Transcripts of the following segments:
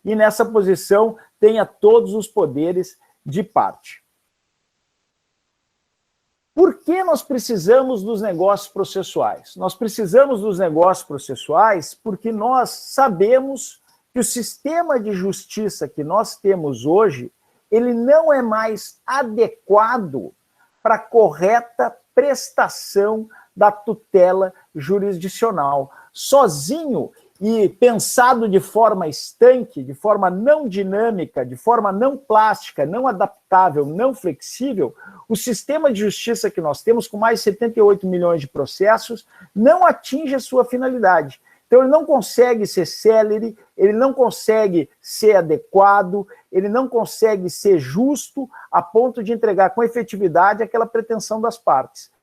e nessa posição tenha todos os poderes de parte. Por que nós precisamos dos negócios processuais? Nós precisamos dos negócios processuais porque nós sabemos que o sistema de justiça que nós temos hoje, ele não é mais adequado para a correta prestação da tutela jurisdicional. Sozinho e pensado de forma estanque, de forma não dinâmica, de forma não plástica, não adaptável, não flexível, o sistema de justiça que nós temos, com mais de 78 milhões de processos, não atinge a sua finalidade. Então, ele não consegue ser célere, ele não consegue ser adequado, ele não consegue ser justo a ponto de entregar com efetividade aquela pretensão das partes.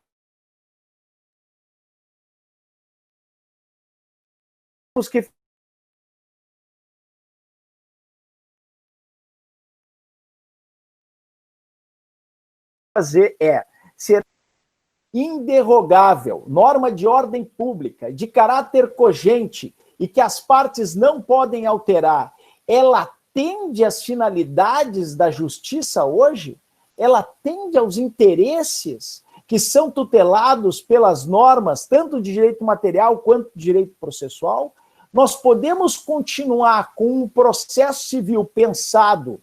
O que fazer é ser inderrogável, norma de ordem pública, de caráter cogente e que as partes não podem alterar. Ela atende às finalidades da justiça hoje? Ela atende aos interesses que são tutelados pelas normas, tanto de direito material quanto de direito processual? Nós podemos continuar com um processo civil pensado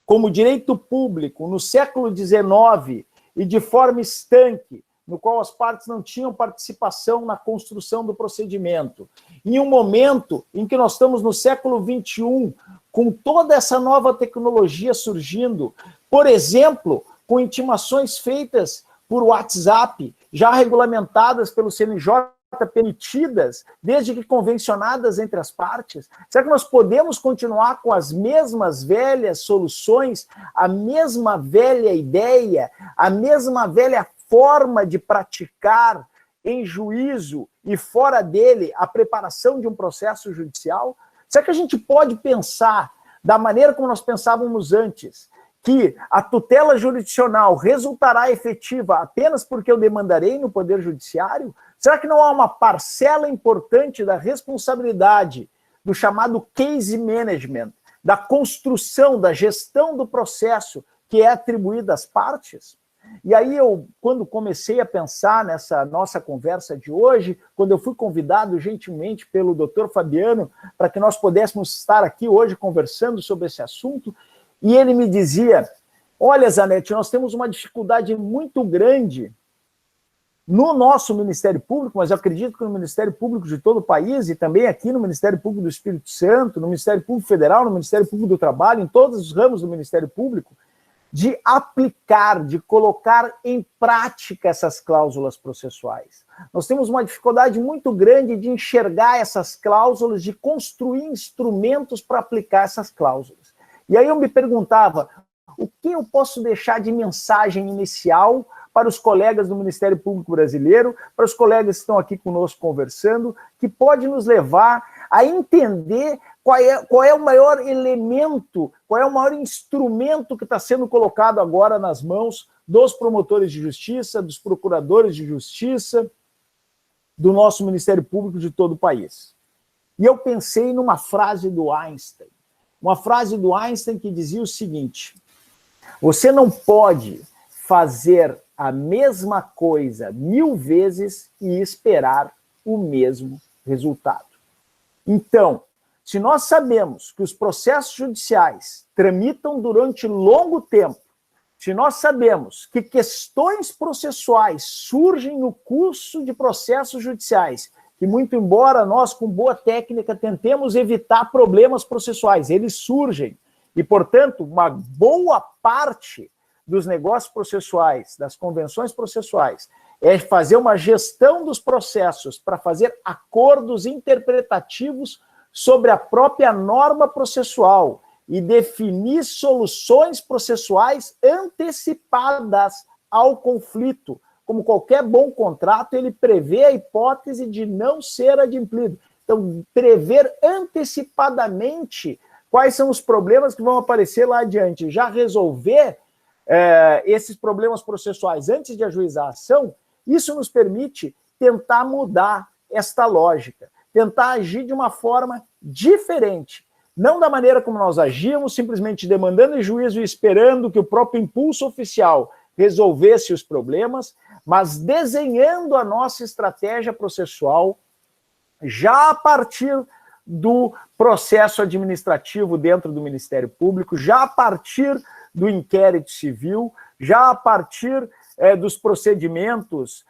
como direito público no século XIX e de forma estanque, no qual as partes não tinham participação na construção do procedimento. Em um momento em que nós estamos no século XXI, com toda essa nova tecnologia surgindo, por exemplo, com intimações feitas por WhatsApp, já regulamentadas pelo CNJ, permitidas, desde que convencionadas entre as partes? Será que nós podemos continuar com as mesmas velhas soluções, a mesma velha ideia, a mesma velha forma de praticar em juízo e fora dele a preparação de um processo judicial? Será que a gente pode pensar da maneira como nós pensávamos antes, que a tutela jurisdicional resultará efetiva apenas porque eu demandarei no Poder Judiciário? Será que não há uma parcela importante da responsabilidade do chamado case management, da construção, da gestão do processo que é atribuída às partes? E aí eu, quando comecei a pensar nessa nossa conversa de hoje, quando eu fui convidado gentilmente pelo Dr. Fabiano para que nós pudéssemos estar aqui hoje conversando sobre esse assunto, e ele me dizia, olha, Zanetti, nós temos uma dificuldade muito grande no nosso Ministério Público, mas eu acredito que no Ministério Público de todo o país, e também aqui no Ministério Público do Espírito Santo, no Ministério Público Federal, no Ministério Público do Trabalho, em todos os ramos do Ministério Público, de aplicar, de colocar em prática essas cláusulas processuais. Nós temos uma dificuldade muito grande de enxergar essas cláusulas, de construir instrumentos para aplicar essas cláusulas. E aí eu me perguntava, o que eu posso deixar de mensagem inicial para os colegas do Ministério Público Brasileiro, para os colegas que estão aqui conosco conversando, que pode nos levar a entender qual é o maior elemento, qual é o maior instrumento que está sendo colocado agora nas mãos dos promotores de justiça, dos procuradores de justiça, do nosso Ministério Público de todo o país. E eu pensei numa frase do Einstein, uma frase do Einstein que dizia o seguinte: você não pode fazer a mesma coisa 1000 vezes e esperar o mesmo resultado. Então, se nós sabemos que os processos judiciais tramitam durante longo tempo, se nós sabemos que questões processuais surgem no curso de processos judiciais, que muito embora nós, com boa técnica, tentemos evitar problemas processuais, eles surgem, e, portanto, uma boa parte dos negócios processuais, das convenções processuais, é fazer uma gestão dos processos para fazer acordos interpretativos sobre a própria norma processual e definir soluções processuais antecipadas ao conflito. Como qualquer bom contrato, ele prevê a hipótese de não ser adimplido. Então, prever antecipadamente quais são os problemas que vão aparecer lá adiante, já resolver esses problemas processuais antes de ajuizar a ação, isso nos permite tentar mudar esta lógica, tentar agir de uma forma diferente, Não da maneira como nós agíamos, simplesmente demandando juízo e esperando que o próprio impulso oficial resolvesse os problemas, mas desenhando a nossa estratégia processual já a partir do processo administrativo dentro do Ministério Público, já a partir do inquérito civil, já a partir dos procedimentos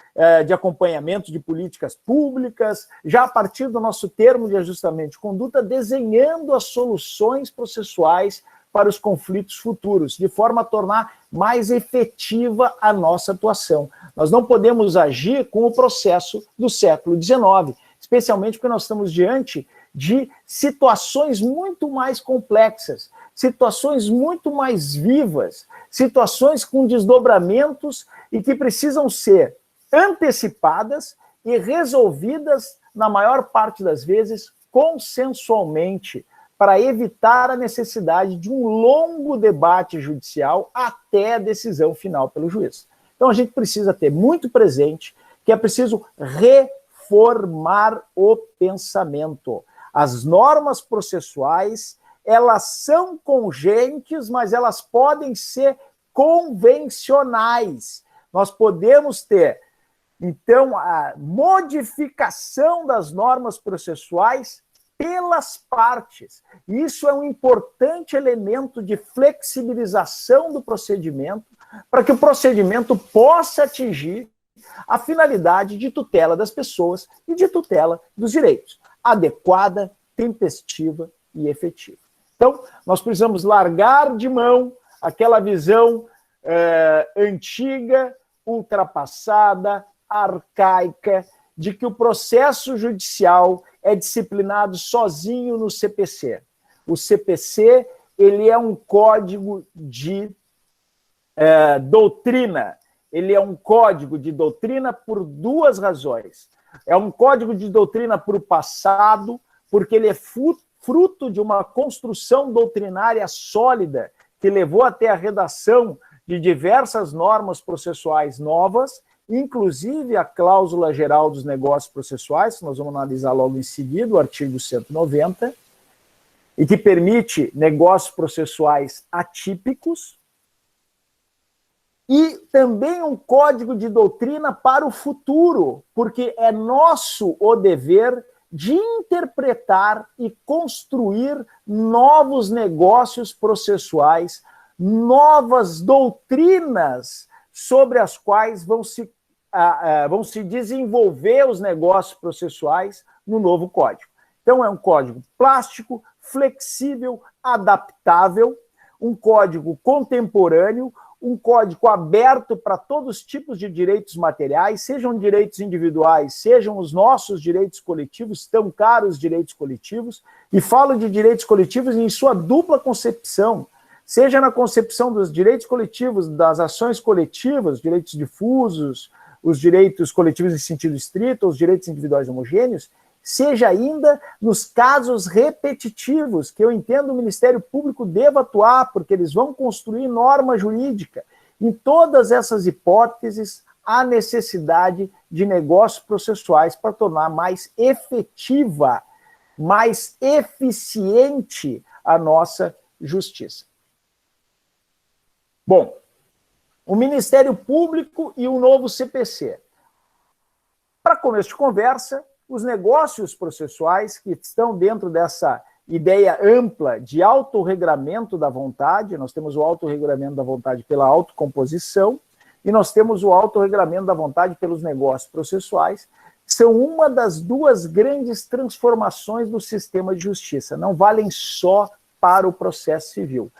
de acompanhamento de políticas públicas, já a partir do nosso termo de ajustamento de conduta, desenhando as soluções processuais para os conflitos futuros, de forma a tornar mais efetiva a nossa atuação. Nós não podemos agir com o processo do século XIX, especialmente porque nós estamos diante de situações muito mais complexas, situações muito mais vivas, situações com desdobramentos e que precisam ser antecipadas e resolvidas, na maior parte das vezes, consensualmente, para evitar a necessidade de um longo debate judicial até a decisão final pelo juiz. Então a gente precisa ter muito presente que é preciso reformar o pensamento. As normas processuais, elas são congêneres, mas elas podem ser convencionais. Nós podemos ter, então, a modificação das normas processuais pelas partes. Isso é um importante elemento de flexibilização do procedimento, para que o procedimento possa atingir a finalidade de tutela das pessoas e de tutela dos direitos, adequada, tempestiva e efetiva. Então, nós precisamos largar de mão aquela visão antiga, ultrapassada, arcaica, de que o processo judicial é disciplinado sozinho no CPC. O CPC, ele é um código de doutrina. Ele é um código de doutrina por duas razões. É um código de doutrina para o passado, porque ele é fruto de uma construção doutrinária sólida que levou até a redação de diversas normas processuais novas, inclusive a cláusula geral dos negócios processuais, que nós vamos analisar logo em seguida, o artigo 190, e que permite negócios processuais atípicos, e também um código de doutrina para o futuro, porque é nosso o dever de interpretar e construir novos negócios processuais, novas doutrinas sobre as quais vão se desenvolver os negócios processuais no novo código. Então, é um código plástico, flexível, adaptável, um código contemporâneo, um código aberto para todos os tipos de direitos materiais, sejam direitos individuais, sejam os nossos direitos coletivos, tão caros direitos coletivos, e falo de direitos coletivos em sua dupla concepção, seja na concepção dos direitos coletivos, das ações coletivas, direitos difusos, os direitos coletivos em sentido estrito, os direitos individuais homogêneos, seja ainda nos casos repetitivos, que eu entendo o Ministério Público deva atuar, porque eles vão construir norma jurídica. Em todas essas hipóteses, há necessidade de negócios processuais para tornar mais efetiva, mais eficiente a nossa justiça. Bom, o Ministério Público e o novo CPC. Para começo de conversa, os negócios processuais que estão dentro dessa ideia ampla de autorregramento da vontade, nós temos o autorregramento da vontade pela autocomposição e nós temos o autorregramento da vontade pelos negócios processuais, são uma das duas grandes transformações do sistema de justiça. Não valem só para o processo civil.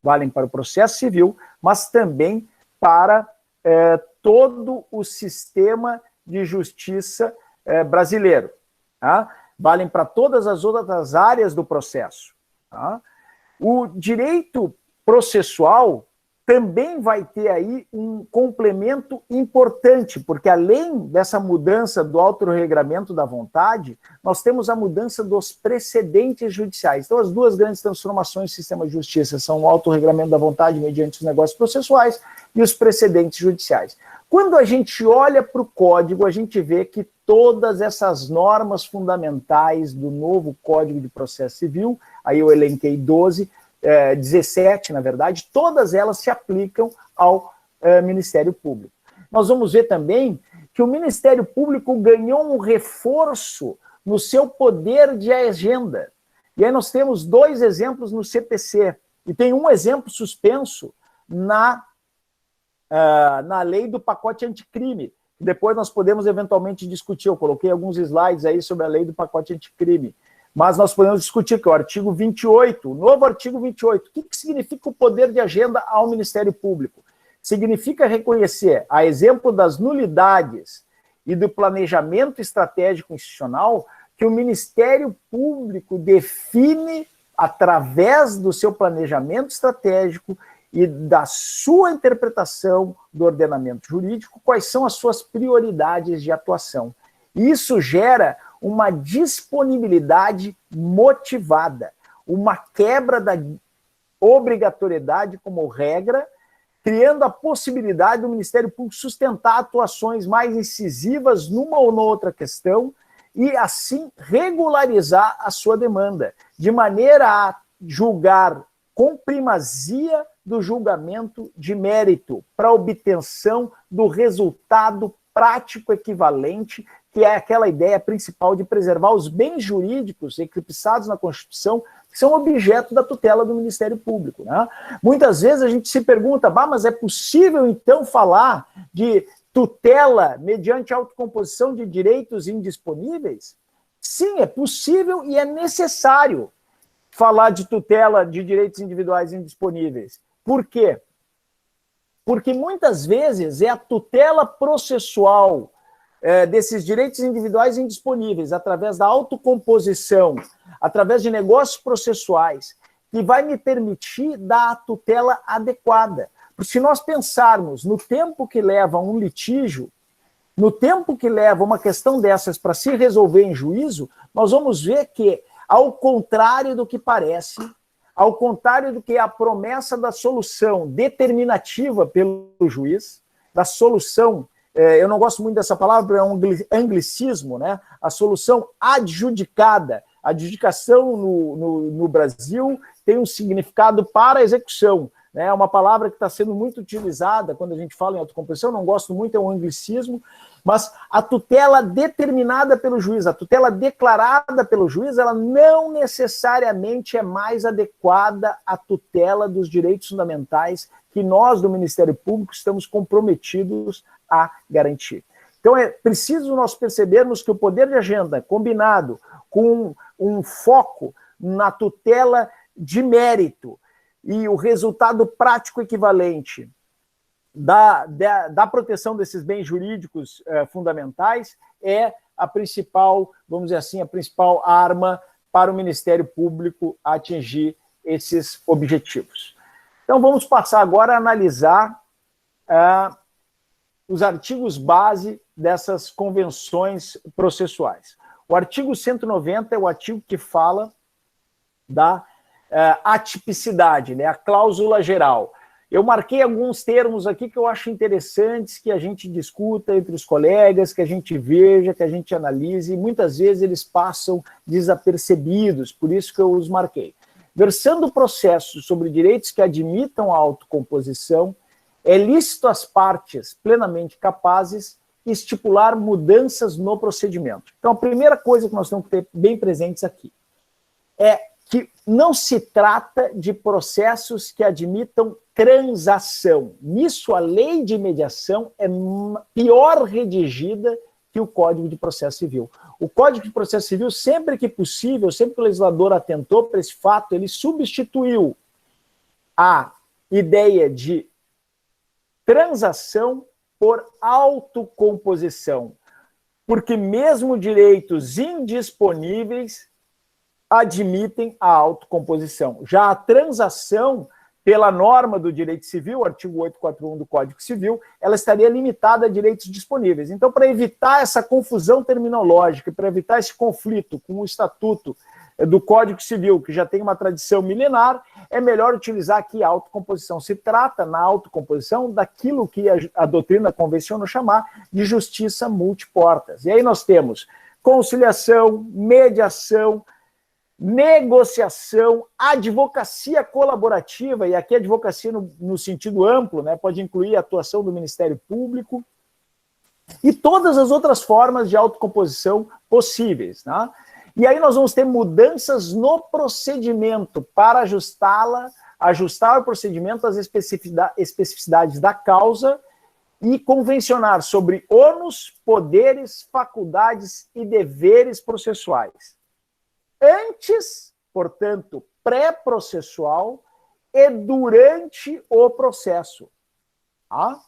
Valem para o processo civil, mas também para todo o sistema de justiça brasileiro. Tá? Valem para todas as outras áreas do processo. Tá? O direito processual também vai ter aí um complemento importante, porque além dessa mudança do autorregramento da vontade, nós temos a mudança dos precedentes judiciais. Então, as duas grandes transformações do sistema de justiça são o autorregramento da vontade mediante os negócios processuais e os precedentes judiciais. Quando a gente olha para o código, a gente vê que todas essas normas fundamentais do novo Código de Processo Civil, aí eu elenquei 17, na verdade, todas elas se aplicam ao Ministério Público. Nós vamos ver também que o Ministério Público ganhou um reforço no seu poder de agenda. E aí nós temos 2 exemplos no CPC, e tem um exemplo suspenso na lei do pacote anticrime. Depois nós podemos eventualmente discutir. Eu coloquei alguns slides aí sobre a lei do pacote anticrime. Mas nós podemos discutir, que é o artigo 28, o novo artigo 28. O que significa o poder de agenda ao Ministério Público? Significa reconhecer, a exemplo das nulidades e do planejamento estratégico institucional, que o Ministério Público define, através do seu planejamento estratégico e da sua interpretação do ordenamento jurídico, quais são as suas prioridades de atuação. Isso gera uma disponibilidade motivada, uma quebra da obrigatoriedade como regra, criando a possibilidade do Ministério Público sustentar atuações mais incisivas numa ou noutra questão e, assim, regularizar a sua demanda, de maneira a julgar com primazia do julgamento de mérito para obtenção do resultado prático equivalente, que é aquela ideia principal de preservar os bens jurídicos eclipsados na Constituição, que são objeto da tutela do Ministério Público, né? Muitas vezes a gente se pergunta, mas é possível então falar de tutela mediante autocomposição de direitos indisponíveis? Sim, é possível e é necessário falar de tutela de direitos individuais indisponíveis. Por quê? Porque muitas vezes é a tutela processual desses direitos individuais indisponíveis, através da autocomposição, através de negócios processuais, que vai me permitir dar a tutela adequada. Porque se nós pensarmos no tempo que leva um litígio, no tempo que leva uma questão dessas para se resolver em juízo, nós vamos ver que, ao contrário do que parece, ao contrário do que é a promessa da solução determinativa pelo juiz, da solução, eu não gosto muito dessa palavra, é um anglicismo, né? A solução adjudicada. A adjudicação no Brasil tem um significado para a execução. É uma palavra que está sendo muito utilizada quando a gente fala em autocomposição, não gosto muito, é um anglicismo, mas a tutela determinada pelo juiz, a tutela declarada pelo juiz, ela não necessariamente é mais adequada à tutela dos direitos fundamentais que nós, do Ministério Público, estamos comprometidos a garantir. Então é preciso nós percebermos que o poder de agenda, combinado com um foco na tutela de mérito, e o resultado prático equivalente da proteção desses bens jurídicos fundamentais é a principal, vamos dizer assim, a principal arma para o Ministério Público atingir esses objetivos. Então vamos passar agora a analisar os artigos base dessas convenções processuais. O artigo 190 é o artigo que fala da atipicidade, né, a cláusula geral. Eu marquei alguns termos aqui que eu acho interessantes, que a gente discuta entre os colegas, que a gente veja, que a gente analise, e muitas vezes eles passam desapercebidos, por isso que eu os marquei. Versando processos sobre direitos que admitam a autocomposição, é lícito às partes plenamente capazes estipular mudanças no procedimento. Então, a primeira coisa que nós temos que ter bem presentes aqui é que não se trata de processos que admitam transação. Nisso, a lei de mediação é pior redigida que o Código de Processo Civil. O Código de Processo Civil, sempre que possível, sempre que o legislador atentou para esse fato, ele substituiu a ideia de transação por autocomposição, porque mesmo direitos indisponíveis admitem a autocomposição. Já a transação, pela norma do direito civil, artigo 841 do Código Civil, ela estaria limitada a direitos disponíveis. Então, para evitar essa confusão terminológica, para evitar esse conflito com o Estatuto do Código Civil, que já tem uma tradição milenar, é melhor utilizar aqui a autocomposição. Se trata, na autocomposição, daquilo que a doutrina convencionou chamar de justiça multiportas. E aí nós temos conciliação, mediação, negociação, advocacia colaborativa, e aqui advocacia no sentido amplo, né, pode incluir a atuação do Ministério Público, e todas as outras formas de autocomposição possíveis. Né? E aí nós vamos ter mudanças no procedimento para ajustar o procedimento às especificidades da causa e convencionar sobre ônus, poderes, faculdades e deveres processuais. Antes, portanto, pré-processual e durante o processo. Tá?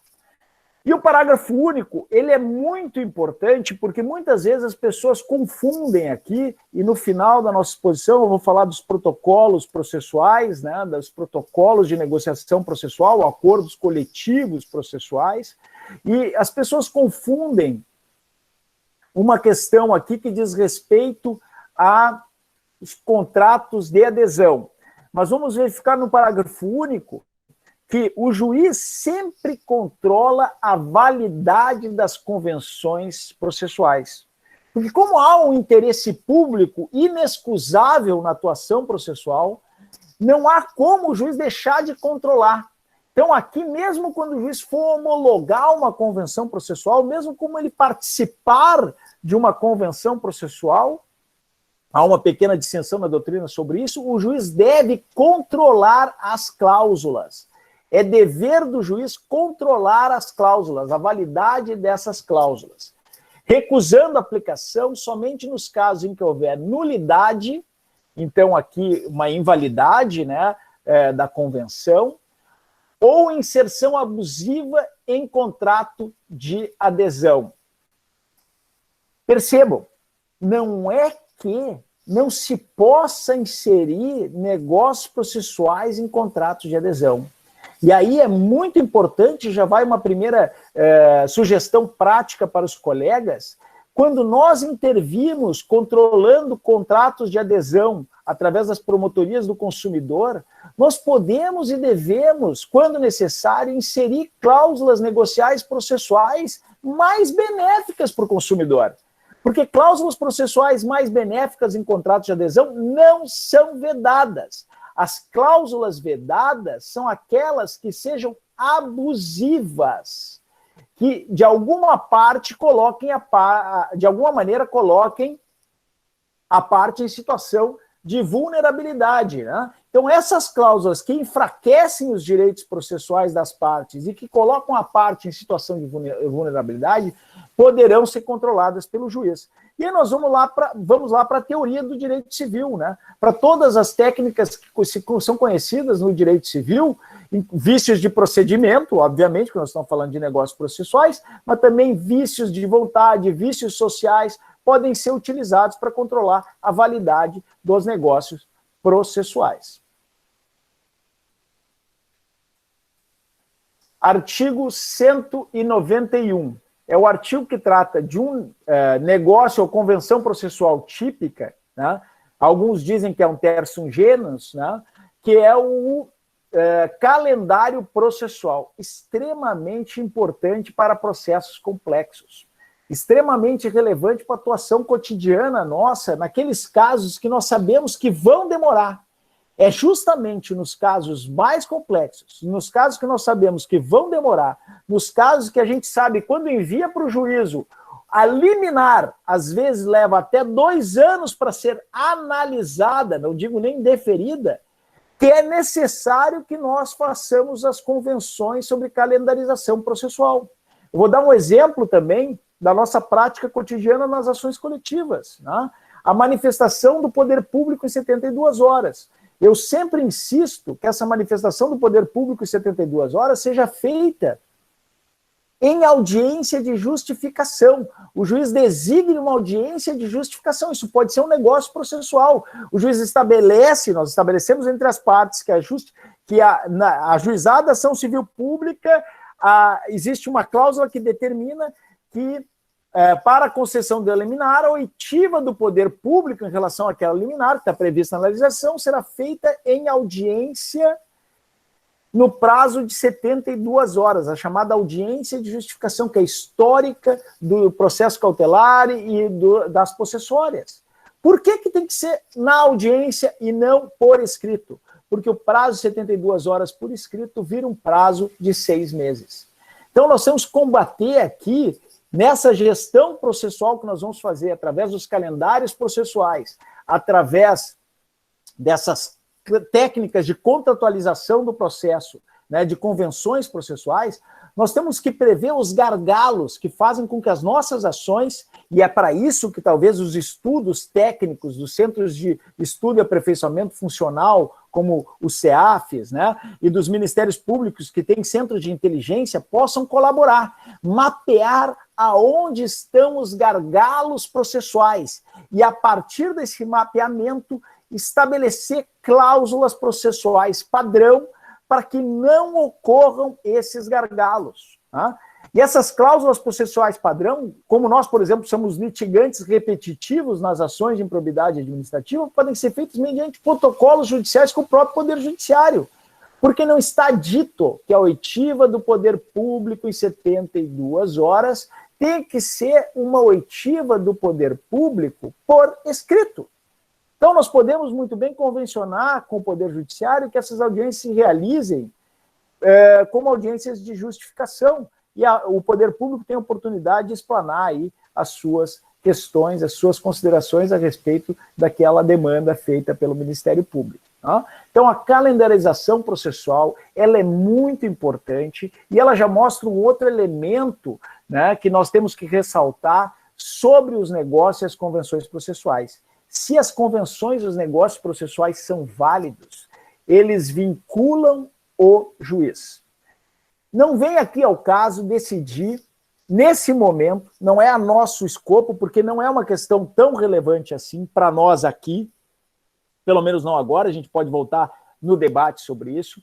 E o parágrafo único, ele é muito importante porque muitas vezes as pessoas confundem aqui, e no final da nossa exposição eu vou falar dos protocolos processuais, né, dos protocolos de negociação processual, acordos coletivos processuais, e as pessoas confundem uma questão aqui que diz respeito a os contratos de adesão. Mas vamos verificar no parágrafo único que o juiz sempre controla a validade das convenções processuais. Porque como há um interesse público inexcusável na atuação processual, não há como o juiz deixar de controlar. Então aqui, mesmo quando o juiz for homologar uma convenção processual, mesmo como ele participar de uma convenção processual, há uma pequena dissensão na doutrina sobre isso, o juiz deve controlar as cláusulas. É dever do juiz controlar as cláusulas, a validade dessas cláusulas. Recusando a aplicação somente nos casos em que houver nulidade, então aqui uma invalidade, né, da convenção, ou inserção abusiva em contrato de adesão. Percebam, não é que não se possa inserir negócios processuais em contratos de adesão. E aí é muito importante, já vai uma primeira sugestão prática para os colegas, quando nós intervimos controlando contratos de adesão através das promotorias do consumidor, nós podemos e devemos, quando necessário, inserir cláusulas negociais processuais mais benéficas para o consumidor. Porque cláusulas processuais mais benéficas em contratos de adesão não são vedadas. As cláusulas vedadas são aquelas que sejam abusivas, que de alguma parte de alguma maneira coloquem a parte em situação de vulnerabilidade. Né? Então essas cláusulas que enfraquecem os direitos processuais das partes e que colocam a parte em situação de vulnerabilidade poderão ser controladas pelo juiz. E aí nós vamos lá para a teoria do direito civil, né? Para todas as técnicas que são conhecidas no direito civil, vícios de procedimento, obviamente, que nós estamos falando de negócios processuais, mas também vícios de vontade, vícios sociais, podem ser utilizados para controlar a validade dos negócios processuais. Artigo 191. É o artigo que trata de um negócio ou convenção processual típica, né? Alguns dizem que é um tertium genus, né? Que é o calendário processual, extremamente importante para processos complexos, extremamente relevante para a atuação cotidiana nossa, naqueles casos que nós sabemos que vão demorar. É justamente nos casos mais complexos, nos casos que nós sabemos que vão demorar, nos casos que a gente sabe quando envia para o juízo, a liminar, às vezes leva até 2 anos para ser analisada, não digo nem deferida, que é necessário que nós façamos as convenções sobre calendarização processual. Eu vou dar um exemplo também da nossa prática cotidiana nas ações coletivas, né? A manifestação do poder público em 72 horas. Eu sempre insisto que essa manifestação do poder público em 72 horas seja feita em audiência de justificação. O juiz designe uma audiência de justificação. Isso pode ser um negócio processual. O juiz estabelece, nós estabelecemos entre as partes que a ajuizada ação civil pública, existe uma cláusula que determina que para a concessão da liminar, a oitiva do poder público em relação àquela liminar, que está prevista na legislação, será feita em audiência no prazo de 72 horas, a chamada audiência de justificação, que é histórica do processo cautelar e das possessórias. Por que tem que ser na audiência e não por escrito? Porque o prazo de 72 horas por escrito vira um prazo de 6 meses. Então, nós temos que combater aqui, nessa gestão processual que nós vamos fazer, através dos calendários processuais, através dessas técnicas de contratualização do processo, né, de convenções processuais, nós temos que prever os gargalos que fazem com que as nossas ações, e é para isso que talvez os estudos técnicos dos Centros de Estudo e Aperfeiçoamento Funcional, como os CEAFs, né, e dos Ministérios Públicos que têm centros de inteligência, possam colaborar, mapear aonde estão os gargalos processuais, e a partir desse mapeamento, estabelecer cláusulas processuais padrão para que não ocorram esses gargalos. Tá? E essas cláusulas processuais padrão, como nós, por exemplo, somos litigantes repetitivos nas ações de improbidade administrativa, podem ser feitas mediante protocolos judiciais com o próprio Poder Judiciário, porque não está dito que a oitiva do Poder Público em 72 horas tem que ser uma oitiva do Poder Público por escrito. Então, nós podemos muito bem convencionar com o Poder Judiciário que essas audiências se realizem como audiências de justificação, e o Poder Público tem a oportunidade de explanar aí as suas questões, as suas considerações a respeito daquela demanda feita pelo Ministério Público. Tá? Então, a calendarização processual, ela é muito importante, e ela já mostra um outro elemento, né, que nós temos que ressaltar sobre os negócios e as convenções processuais. Se as convenções e os negócios processuais são válidos, eles vinculam o juiz. Não vem aqui ao caso decidir, nesse momento, não é a nosso escopo, porque não é uma questão tão relevante assim para nós aqui, pelo menos não agora, a gente pode voltar no debate sobre isso,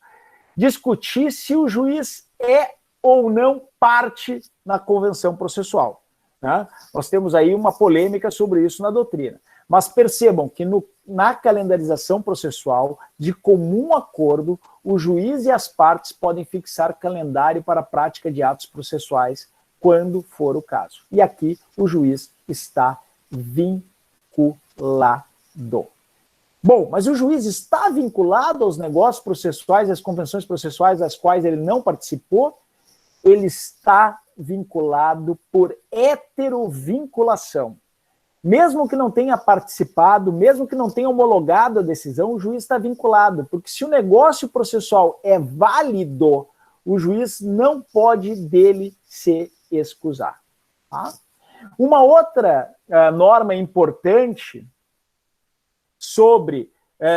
discutir se o juiz é ou não parte na convenção processual. Né? Nós temos aí uma polêmica sobre isso na doutrina. Mas percebam que na calendarização processual, de comum acordo, o juiz e as partes podem fixar calendário para a prática de atos processuais quando for o caso. E aqui o juiz está vinculado. Bom, mas o juiz está vinculado aos negócios processuais, às convenções processuais das quais ele não participou? Ele está vinculado por heterovinculação. Mesmo que não tenha participado, mesmo que não tenha homologado a decisão, o juiz está vinculado, porque se o negócio processual é válido, o juiz não pode dele se excusar. Tá? Uma outra norma importante sobre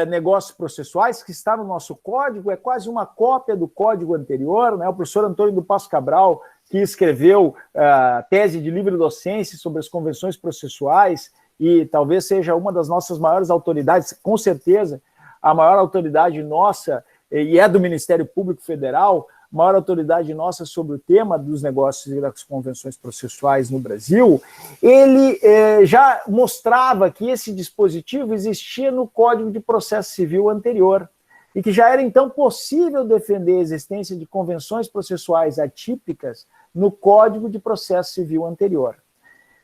negócios processuais, que está no nosso código, é quase uma cópia do código anterior, né? O professor Antônio do Passo Cabral, que escreveu a tese de livre docência sobre as convenções processuais, e talvez seja uma das nossas maiores autoridades, com certeza, a maior autoridade nossa, e é do Ministério Público Federal, maior autoridade nossa sobre o tema dos negócios e das convenções processuais no Brasil, ele já mostrava que esse dispositivo existia no Código de Processo Civil anterior, e que já era então possível defender a existência de convenções processuais atípicas no Código de Processo Civil anterior.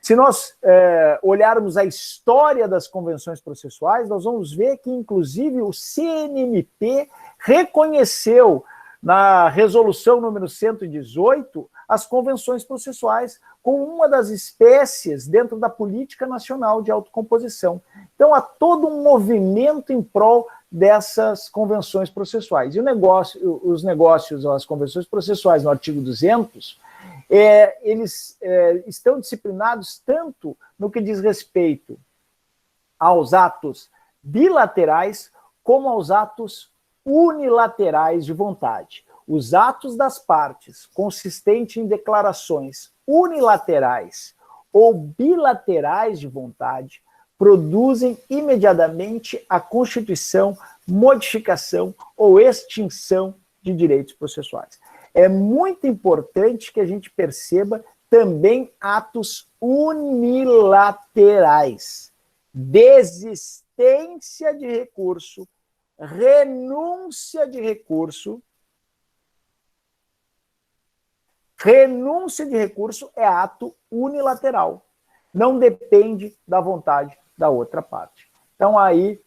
Se nós olharmos a história das convenções processuais, nós vamos ver que, inclusive, o CNMP reconheceu na resolução número 118 as convenções processuais como uma das espécies dentro da política nacional de autocomposição. Então, há todo um movimento em prol dessas convenções processuais. E os negócios, as convenções processuais no artigo 200, eles estão disciplinados tanto no que diz respeito aos atos bilaterais como aos atos unilaterais de vontade. Os atos das partes, consistentes em declarações unilaterais ou bilaterais de vontade, produzem imediatamente a constituição, modificação ou extinção de direitos processuais. É muito importante que a gente perceba também atos unilaterais. Desistência de recurso, renúncia de recurso. Renúncia de recurso é ato unilateral. Não depende da vontade da outra parte. Então, aí,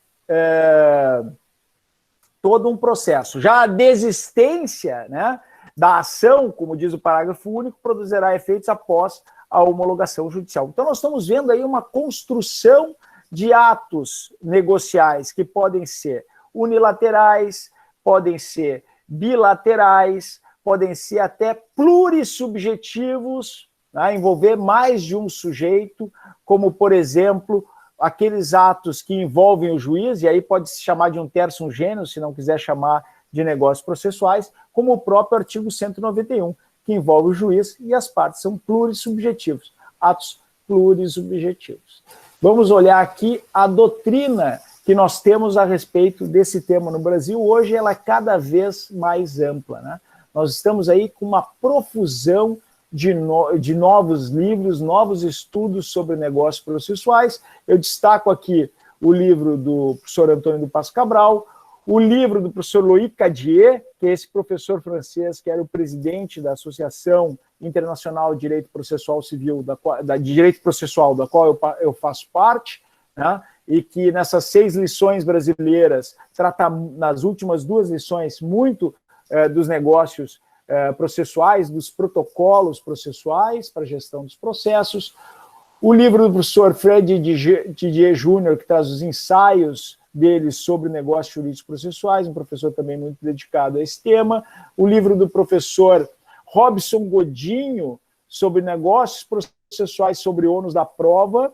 todo um processo. Já a desistência, né, da ação, como diz o parágrafo único, produzirá efeitos após a homologação judicial. Então, nós estamos vendo aí uma construção de atos negociais que podem ser unilaterais, podem ser bilaterais, podem ser até plurissubjetivos, né, envolver mais de um sujeito, como, por exemplo, aqueles atos que envolvem o juiz, e aí pode se chamar de um terçum gênero, se não quiser chamar de negócios processuais, como o próprio artigo 191, que envolve o juiz e as partes, são plurissubjetivos, atos plurissubjetivos. Vamos olhar aqui a doutrina que nós temos a respeito desse tema no Brasil. Hoje ela é cada vez mais ampla, né? Nós estamos aí com uma profusão de novos livros, novos estudos sobre negócios processuais. Eu destaco aqui o livro do professor Antônio do Passo Cabral, o livro do professor Loïc Cadier, que é esse professor francês que era o presidente da Associação Internacional de Direito Processual Civil, de Direito Processual, da qual eu faço parte, né? E que nessas 6 lições brasileiras trata, nas últimas 2 lições, muito dos negócios processuais, dos protocolos processuais para a gestão dos processos. O livro do professor Fred Didier Júnior, que traz os ensaios dele sobre negócios jurídicos processuais, um professor também muito dedicado a esse tema. O livro do professor Robson Godinho, sobre negócios processuais sobre ônus da prova,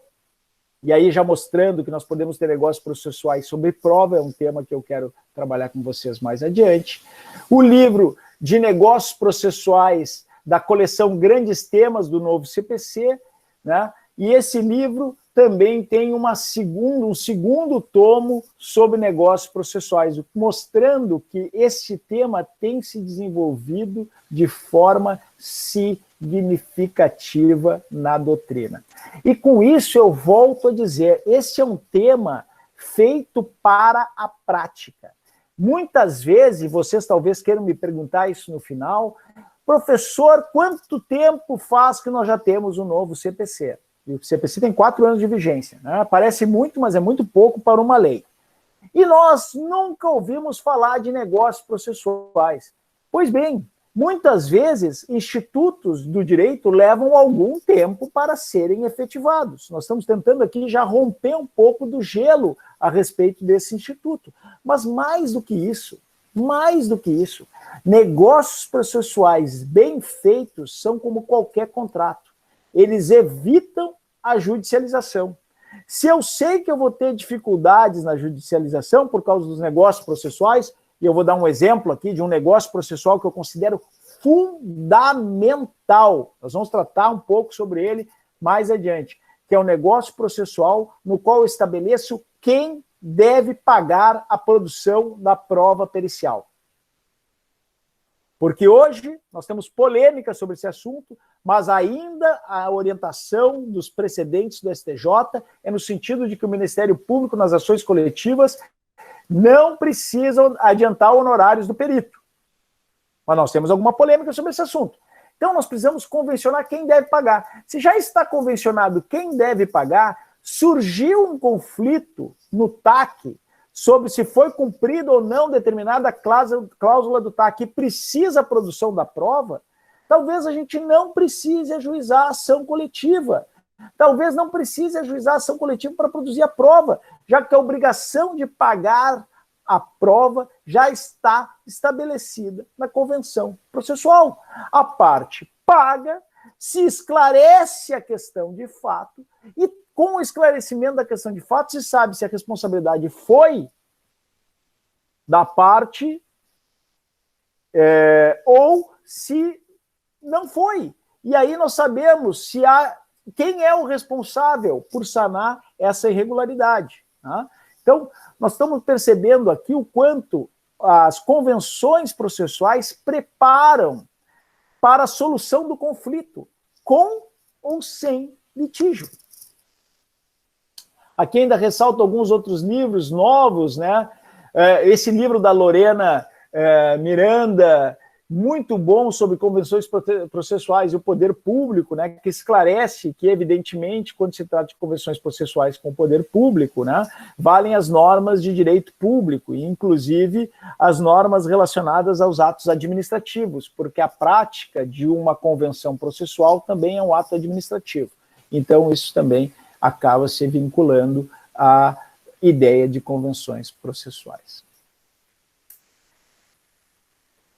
e aí já mostrando que nós podemos ter negócios processuais sobre prova, é um tema que eu quero trabalhar com vocês mais adiante. O livro de negócios processuais da coleção Grandes Temas do novo CPC, né? E esse livro também tem um segundo tomo sobre negócios processuais, mostrando que esse tema tem se desenvolvido de forma significativa na doutrina. E com isso eu volto a dizer, esse é um tema feito para a prática. Muitas vezes, vocês talvez queiram me perguntar isso no final, professor, quanto tempo faz que nós já temos o novo CPC? E o CPC tem 4 anos de vigência, né? Parece muito, mas é muito pouco para uma lei. E nós nunca ouvimos falar de negócios processuais. Pois bem, muitas vezes, institutos do direito levam algum tempo para serem efetivados. Nós estamos tentando aqui já romper um pouco do gelo a respeito desse instituto. Mas mais do que isso, negócios processuais bem feitos são como qualquer contrato. Eles evitam a judicialização. Se eu sei que eu vou ter dificuldades na judicialização por causa dos negócios processuais, e eu vou dar um exemplo aqui de um negócio processual que eu considero fundamental, nós vamos tratar um pouco sobre ele mais adiante, que é um negócio processual no qual eu estabeleço quem deve pagar a produção da prova pericial. Porque hoje nós temos polêmica sobre esse assunto, mas ainda a orientação dos precedentes do STJ é no sentido de que o Ministério Público, nas ações coletivas, não precisa adiantar honorários do perito. Mas nós temos alguma polêmica sobre esse assunto. Então nós precisamos convencionar quem deve pagar. Se já está convencionado quem deve pagar, surgiu um conflito no TAC sobre se foi cumprida ou não determinada cláusula do TAC que precisa a produção da prova, talvez a gente não precise ajuizar a ação coletiva. Talvez não precise ajuizar a ação coletiva para produzir a prova, já que a obrigação de pagar a prova já está estabelecida na convenção processual. A parte paga, se esclarece a questão de fato, e com o esclarecimento da questão de fato, se sabe se a responsabilidade foi da parte ou se não foi. E aí nós sabemos se quem é o responsável por sanar essa irregularidade. Tá? Então, nós estamos percebendo aqui o quanto as convenções processuais preparam para a solução do conflito. com ou sem litígio. Aqui ainda ressalto alguns outros livros novos, né? Esse livro da Lorena Miranda, muito bom, sobre convenções processuais e o poder público, né, que esclarece que, evidentemente, quando se trata de convenções processuais com o poder público, né, valem as normas de direito público, e inclusive as normas relacionadas aos atos administrativos, porque a prática de uma convenção processual também é um ato administrativo. Então, isso também acaba se vinculando à ideia de convenções processuais.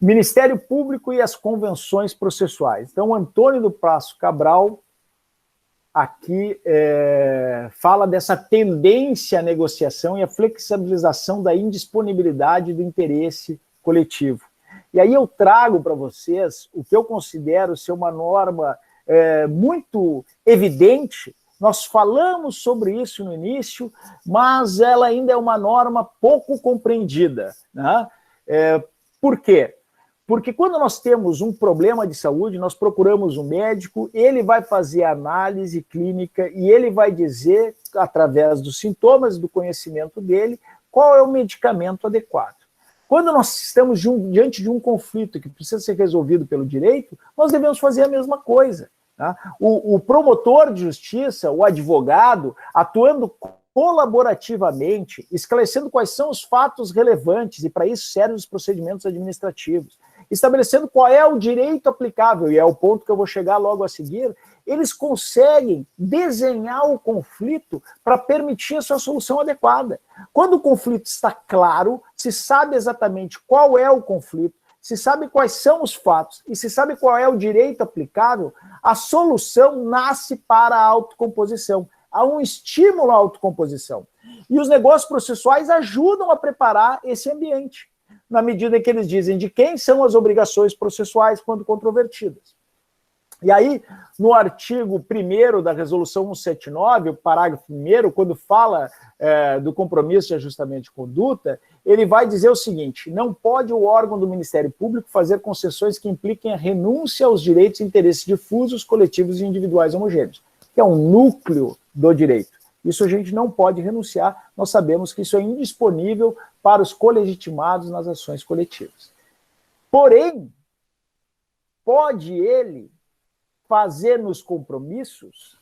Ministério Público e as convenções processuais. Então, Antônio do Passo Cabral aqui fala dessa tendência à negociação e à flexibilização da indisponibilidade do interesse coletivo. E aí eu trago para vocês o que eu considero ser uma norma muito evidente. Nós falamos sobre isso no início, mas ela ainda é uma norma pouco compreendida, né? Por quê? Porque quando nós temos um problema de saúde, nós procuramos um médico, ele vai fazer análise clínica e ele vai dizer, através dos sintomas e do conhecimento dele, qual é o medicamento adequado. Quando nós estamos diante de um conflito que precisa ser resolvido pelo direito, nós devemos fazer a mesma coisa. Tá? O promotor de justiça, o advogado, atuando colaborativamente, esclarecendo quais são os fatos relevantes, e para isso servem os procedimentos administrativos, estabelecendo qual é o direito aplicável, e é o ponto que eu vou chegar logo a seguir, eles conseguem desenhar o conflito para permitir a sua solução adequada. Quando o conflito está claro, se sabe exatamente qual é o conflito, se sabe quais são os fatos e se sabe qual é o direito aplicável, a solução nasce para a autocomposição. Há um estímulo à autocomposição. E os negócios processuais ajudam a preparar esse ambiente, na medida em que eles dizem de quem são as obrigações processuais quando controvertidas. E aí, no artigo 1º da Resolução 179, o parágrafo 1º, quando fala do compromisso de ajustamento de conduta, ele vai dizer o seguinte: não pode o órgão do Ministério Público fazer concessões que impliquem a renúncia aos direitos e interesses difusos, coletivos e individuais homogêneos, que é um núcleo do direito. Isso a gente não pode renunciar, nós sabemos que isso é indisponível para os colegitimados nas ações coletivas. Porém, pode ele fazer nos compromissos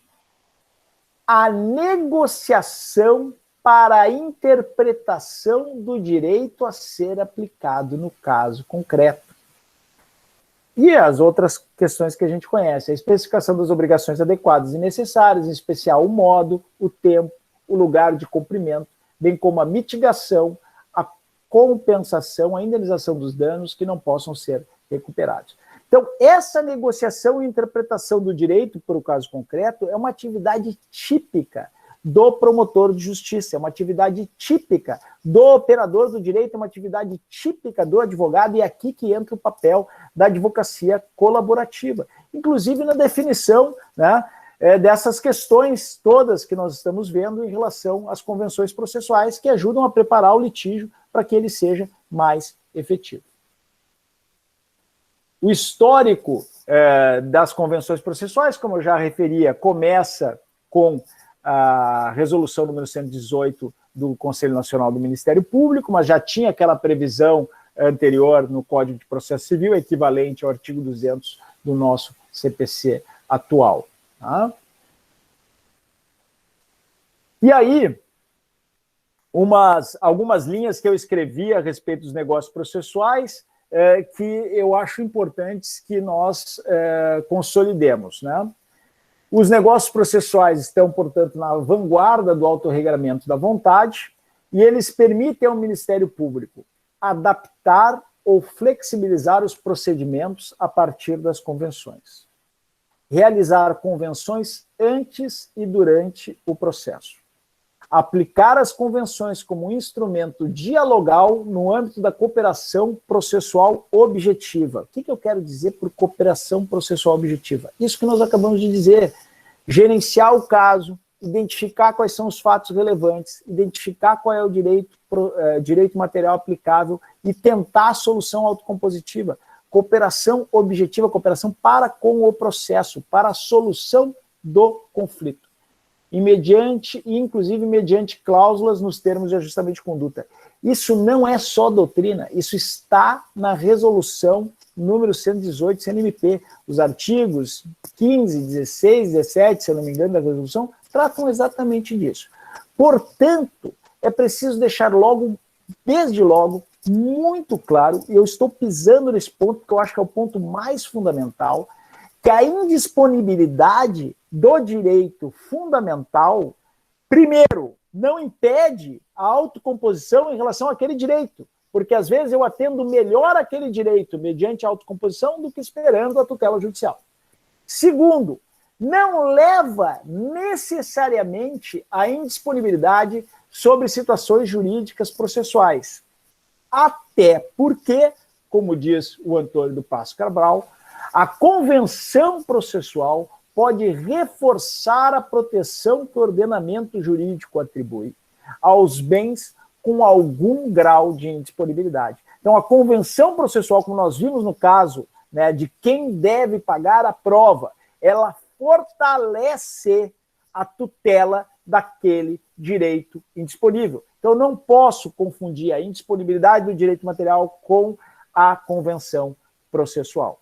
a negociação para a interpretação do direito a ser aplicado no caso concreto. E as outras questões que a gente conhece, a especificação das obrigações adequadas e necessárias, em especial o modo, o tempo, o lugar de cumprimento, bem como a mitigação, a compensação, a indenização dos danos que não possam ser recuperados. Então, essa negociação e interpretação do direito para o caso concreto é uma atividade típica do promotor de justiça, é uma atividade típica do operador do direito, é uma atividade típica do advogado, e é aqui que entra o papel da advocacia colaborativa, inclusive na definição, né, dessas questões todas que nós estamos vendo em relação às convenções processuais, que ajudam a preparar o litígio para que ele seja mais efetivo. O histórico das convenções processuais, como eu já referia, começa com a resolução número 118 do Conselho Nacional do Ministério Público, mas já tinha aquela previsão anterior no Código de Processo Civil, equivalente ao artigo 200 do nosso CPC atual. Tá? E aí, algumas linhas que eu escrevi a respeito dos negócios processuais, que eu acho importantes que nós consolidemos, né? Os negócios processuais estão, portanto, na vanguarda do autorregulamento da vontade, e eles permitem ao Ministério Público adaptar ou flexibilizar os procedimentos a partir das convenções. Realizar convenções antes e durante o processo. Aplicar as convenções como um instrumento dialogal no âmbito da cooperação processual objetiva. O que eu quero dizer por cooperação processual objetiva? Isso que nós acabamos de dizer: gerenciar o caso, identificar quais são os fatos relevantes, identificar qual é o direito material aplicável e tentar a solução autocompositiva. cooperação objetiva, cooperação para com o processo, para a solução do conflito. Inclusive mediante cláusulas nos termos de ajustamento de conduta. Isso não é só doutrina, isso está na resolução número 118 CNMP. Os artigos 15, 16, 17, se eu não me engano, da resolução, tratam exatamente disso. Portanto, é preciso deixar desde logo, muito claro, e eu estou pisando nesse ponto, que eu acho que é o ponto mais fundamental, que a indisponibilidade do direito fundamental, primeiro, não impede a autocomposição em relação àquele direito, porque às vezes eu atendo melhor aquele direito mediante a autocomposição do que esperando a tutela judicial. Segundo, não leva necessariamente à indisponibilidade sobre situações jurídicas processuais. Até porque, como diz o Antônio do Passo Cabral, a convenção processual pode reforçar a proteção que o ordenamento jurídico atribui aos bens com algum grau de indisponibilidade. Então, a convenção processual, como nós vimos no caso, né, de quem deve pagar a prova, ela fortalece a tutela daquele direito indisponível. Então, eu não posso confundir a indisponibilidade do direito material com a convenção processual.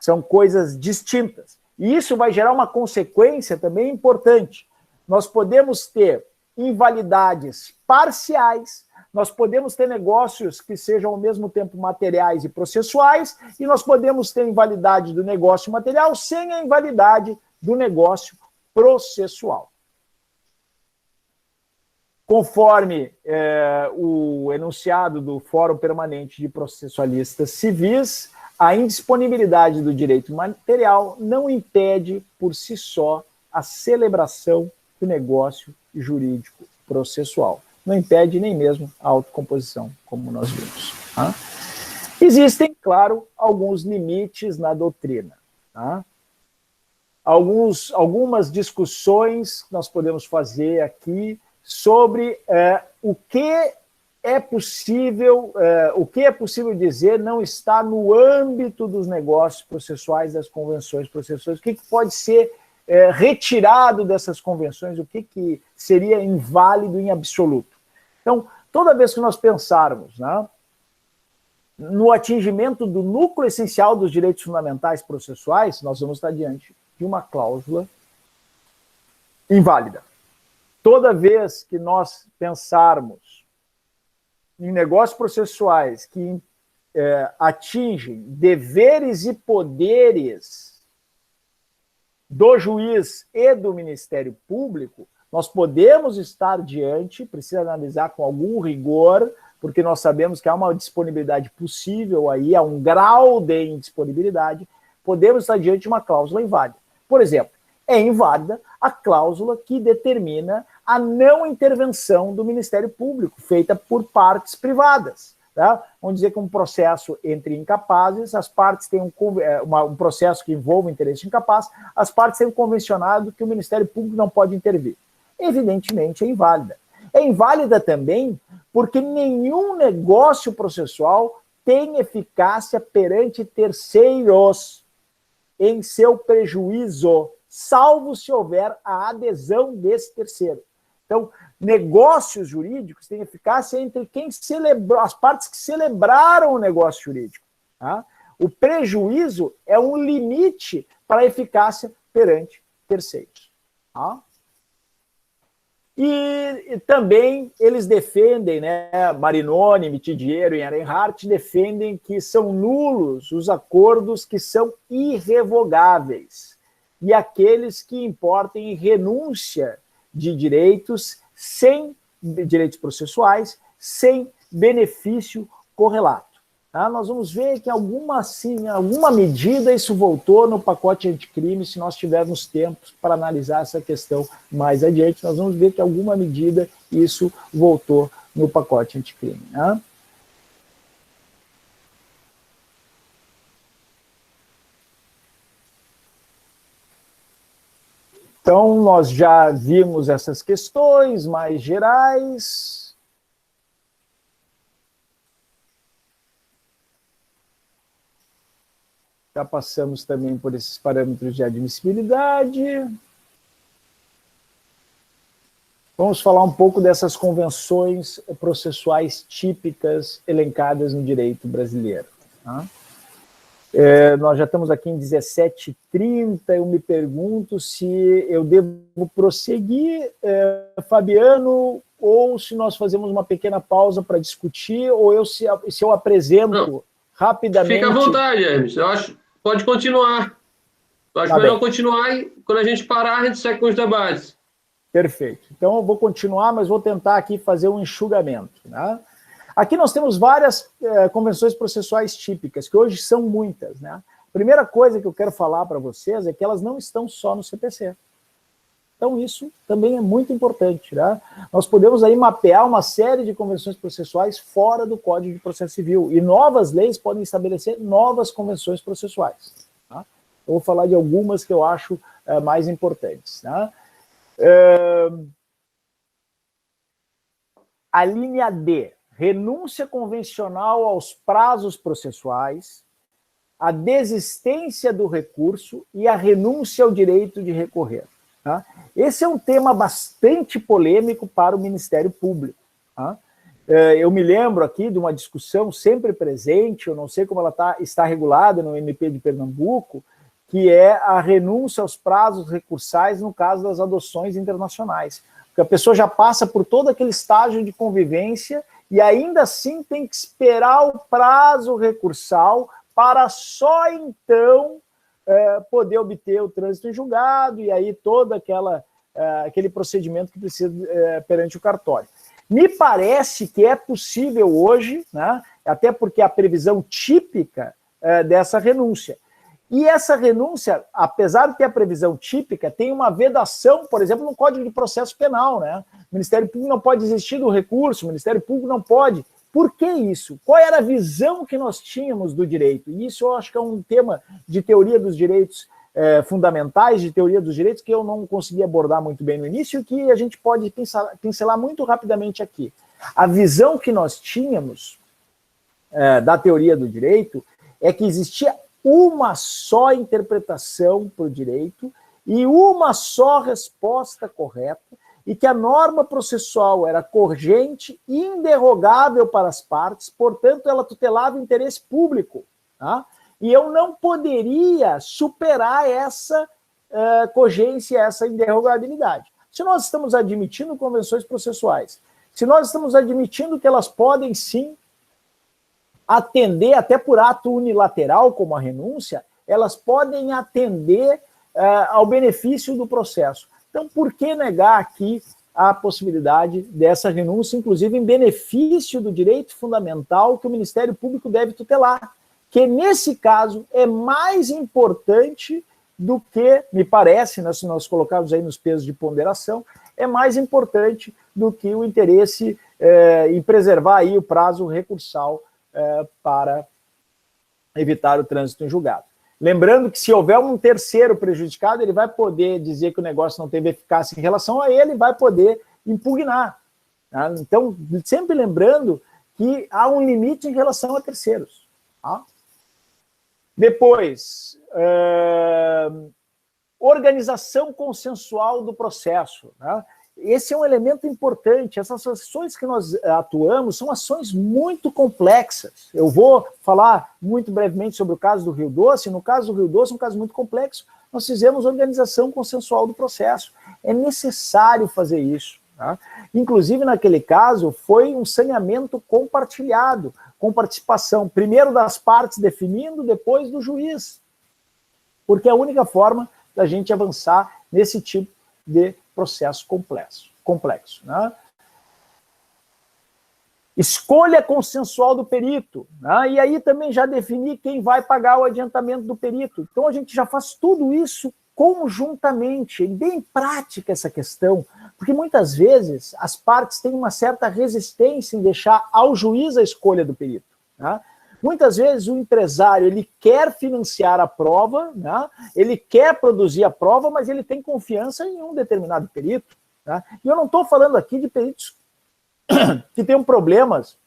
São coisas distintas. E isso vai gerar uma consequência também importante. Nós podemos ter invalidades parciais, nós podemos ter negócios que sejam ao mesmo tempo materiais e processuais, e nós podemos ter invalidade do negócio material sem a invalidade do negócio processual. Conforme o enunciado do Fórum Permanente de Processualistas Civis, a indisponibilidade do direito material não impede, por si só, a celebração do negócio jurídico processual. Não impede nem mesmo a autocomposição, como nós vimos. Tá? Existem, claro, alguns limites na doutrina. Tá? Algumas discussões nós podemos fazer aqui sobre o que é possível dizer não está no âmbito dos negócios processuais, das convenções processuais, o que pode ser retirado dessas convenções, o que seria inválido em absoluto. Então, toda vez que nós pensarmos, né, no atingimento do núcleo essencial dos direitos fundamentais processuais, nós vamos estar diante de uma cláusula inválida. Toda vez que nós pensarmos em negócios processuais que atingem deveres e poderes do juiz e do Ministério Público, nós podemos estar diante, precisa analisar com algum rigor, porque nós sabemos que há uma disponibilidade possível aí, há um grau de indisponibilidade, podemos estar diante de uma cláusula inválida. Por exemplo, é inválida a cláusula que determina a não intervenção do Ministério Público, feita por partes privadas. Tá? Vamos dizer que um processo entre incapazes, as partes têm um processo que envolve o interesse incapaz, as partes têm convencionado que o Ministério Público não pode intervir. Evidentemente é inválida. É inválida também porque nenhum negócio processual tem eficácia perante terceiros em seu prejuízo, salvo se houver a adesão desse terceiro. Então, negócios jurídicos têm eficácia entre quem celebrou, as partes que celebraram o negócio jurídico. Tá? O prejuízo é um limite para a eficácia perante terceiros. Tá? E também eles defendem, né, Marinoni, Mitidiero e Ehrenhardt defendem que são nulos os acordos que são irrevogáveis e aqueles que importem renúncia de direitos processuais sem benefício correlato. Tá? Nós vamos ver que em alguma medida isso voltou no pacote anticrime, se nós tivermos tempo para analisar essa questão mais adiante, nós vamos ver que em alguma medida isso voltou no pacote anticrime. Tá? Então, nós já vimos essas questões mais gerais. Já passamos também por esses parâmetros de admissibilidade. Vamos falar um pouco dessas convenções processuais típicas elencadas no direito brasileiro. Tá? Nós já estamos aqui em 17h30, eu me pergunto se eu devo prosseguir, Fabiano, ou se nós fazemos uma pequena pausa para discutir, ou se eu apresento rapidamente... Fica à vontade, Hermes. Eu acho pode continuar. Eu acho melhor continuar e quando a gente parar, a gente segue com os debates. Perfeito. Então eu vou continuar, mas vou tentar aqui fazer um enxugamento. Né? Aqui nós temos várias convenções processuais típicas, que hoje são muitas. Né? A primeira coisa que eu quero falar para vocês é que elas não estão só no CPC. Então isso também é muito importante. Né? Nós podemos aí mapear uma série de convenções processuais fora do Código de Processo Civil, e novas leis podem estabelecer novas convenções processuais. Tá? Eu vou falar de algumas que eu acho mais importantes. Né? A linha D, renúncia convencional aos prazos processuais, a desistência do recurso e a renúncia ao direito de recorrer. Tá? Esse é um tema bastante polêmico para o Ministério Público. Tá? Eu me lembro aqui de uma discussão sempre presente, eu não sei como ela está regulada no MP de Pernambuco, que é a renúncia aos prazos recursais no caso das adoções internacionais. Porque a pessoa já passa por todo aquele estágio de convivência e ainda assim tem que esperar o prazo recursal para só então poder obter o trânsito em julgado e aí todo aquele procedimento que precisa perante o cartório. Me parece que é possível hoje, né, até porque a previsão típica dessa renúncia. E essa renúncia, apesar de ter a previsão típica, tem uma vedação, por exemplo, no Código de Processo Penal. Né? O Ministério Público não pode desistir do recurso, o Ministério Público não pode. Por que isso? Qual era a visão que nós tínhamos do direito? E isso eu acho que é um tema de teoria dos direitos fundamentais, de teoria dos direitos, que eu não consegui abordar muito bem no início e que a gente pode pincelar muito rapidamente aqui. A visão que nós tínhamos da teoria do direito é que existia uma só interpretação para o direito e uma só resposta correta, e que a norma processual era cogente e inderrogável para as partes, portanto, ela tutelava o interesse público. Tá? E eu não poderia superar essa cogência, essa inderrogabilidade. Se nós estamos admitindo convenções processuais, se nós estamos admitindo que elas podem, sim, atender, até por ato unilateral, como a renúncia, elas podem atender ao benefício do processo. Então, por que negar aqui a possibilidade dessa renúncia, inclusive em benefício do direito fundamental que o Ministério Público deve tutelar, que nesse caso é mais importante do que, me parece, né, se nós colocarmos aí nos pesos de ponderação, é mais importante do que o interesse em preservar aí o prazo recursal para evitar o trânsito em julgado. Lembrando que se houver um terceiro prejudicado, ele vai poder dizer que o negócio não teve eficácia em relação a ele, vai poder impugnar. Tá? Então, sempre lembrando que há um limite em relação a terceiros. Tá? Depois, organização consensual do processo. Né? Esse é um elemento importante. Essas ações que nós atuamos são ações muito complexas. Eu vou falar muito brevemente sobre o caso do Rio Doce. No caso do Rio Doce, um caso muito complexo, nós fizemos organização consensual do processo. É necessário fazer isso. Tá? Inclusive, naquele caso, foi um saneamento compartilhado, com participação, primeiro das partes definindo, depois do juiz. Porque é a única forma da gente avançar nesse tipo de processo complexo. Né? Escolha consensual do perito. Né? E aí também já definir quem vai pagar o adiantamento do perito. Então a gente já faz tudo isso conjuntamente, bem prática essa questão, porque muitas vezes as partes têm uma certa resistência em deixar ao juiz a escolha do perito. Né? Muitas vezes o empresário ele quer financiar a prova, né? Ele quer produzir a prova, mas ele tem confiança em um determinado perito. Né? E eu não estou falando aqui de peritos que tenham problemas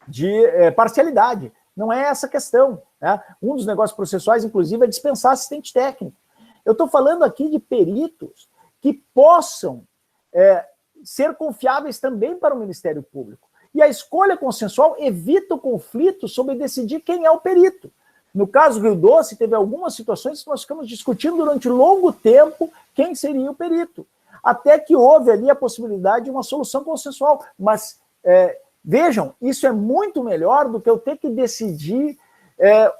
de parcialidade. Não é essa a questão, né? Um dos negócios processuais, inclusive, é dispensar assistente técnico. Eu estou falando aqui de peritos que possam ser confiáveis também para o Ministério Público. E a escolha consensual evita o conflito sobre decidir quem é o perito. No caso do Rio Doce, teve algumas situações que nós ficamos discutindo durante longo tempo quem seria o perito. Até que houve ali a possibilidade de uma solução consensual. Mas, vejam, isso é muito melhor do que eu ter que decidir,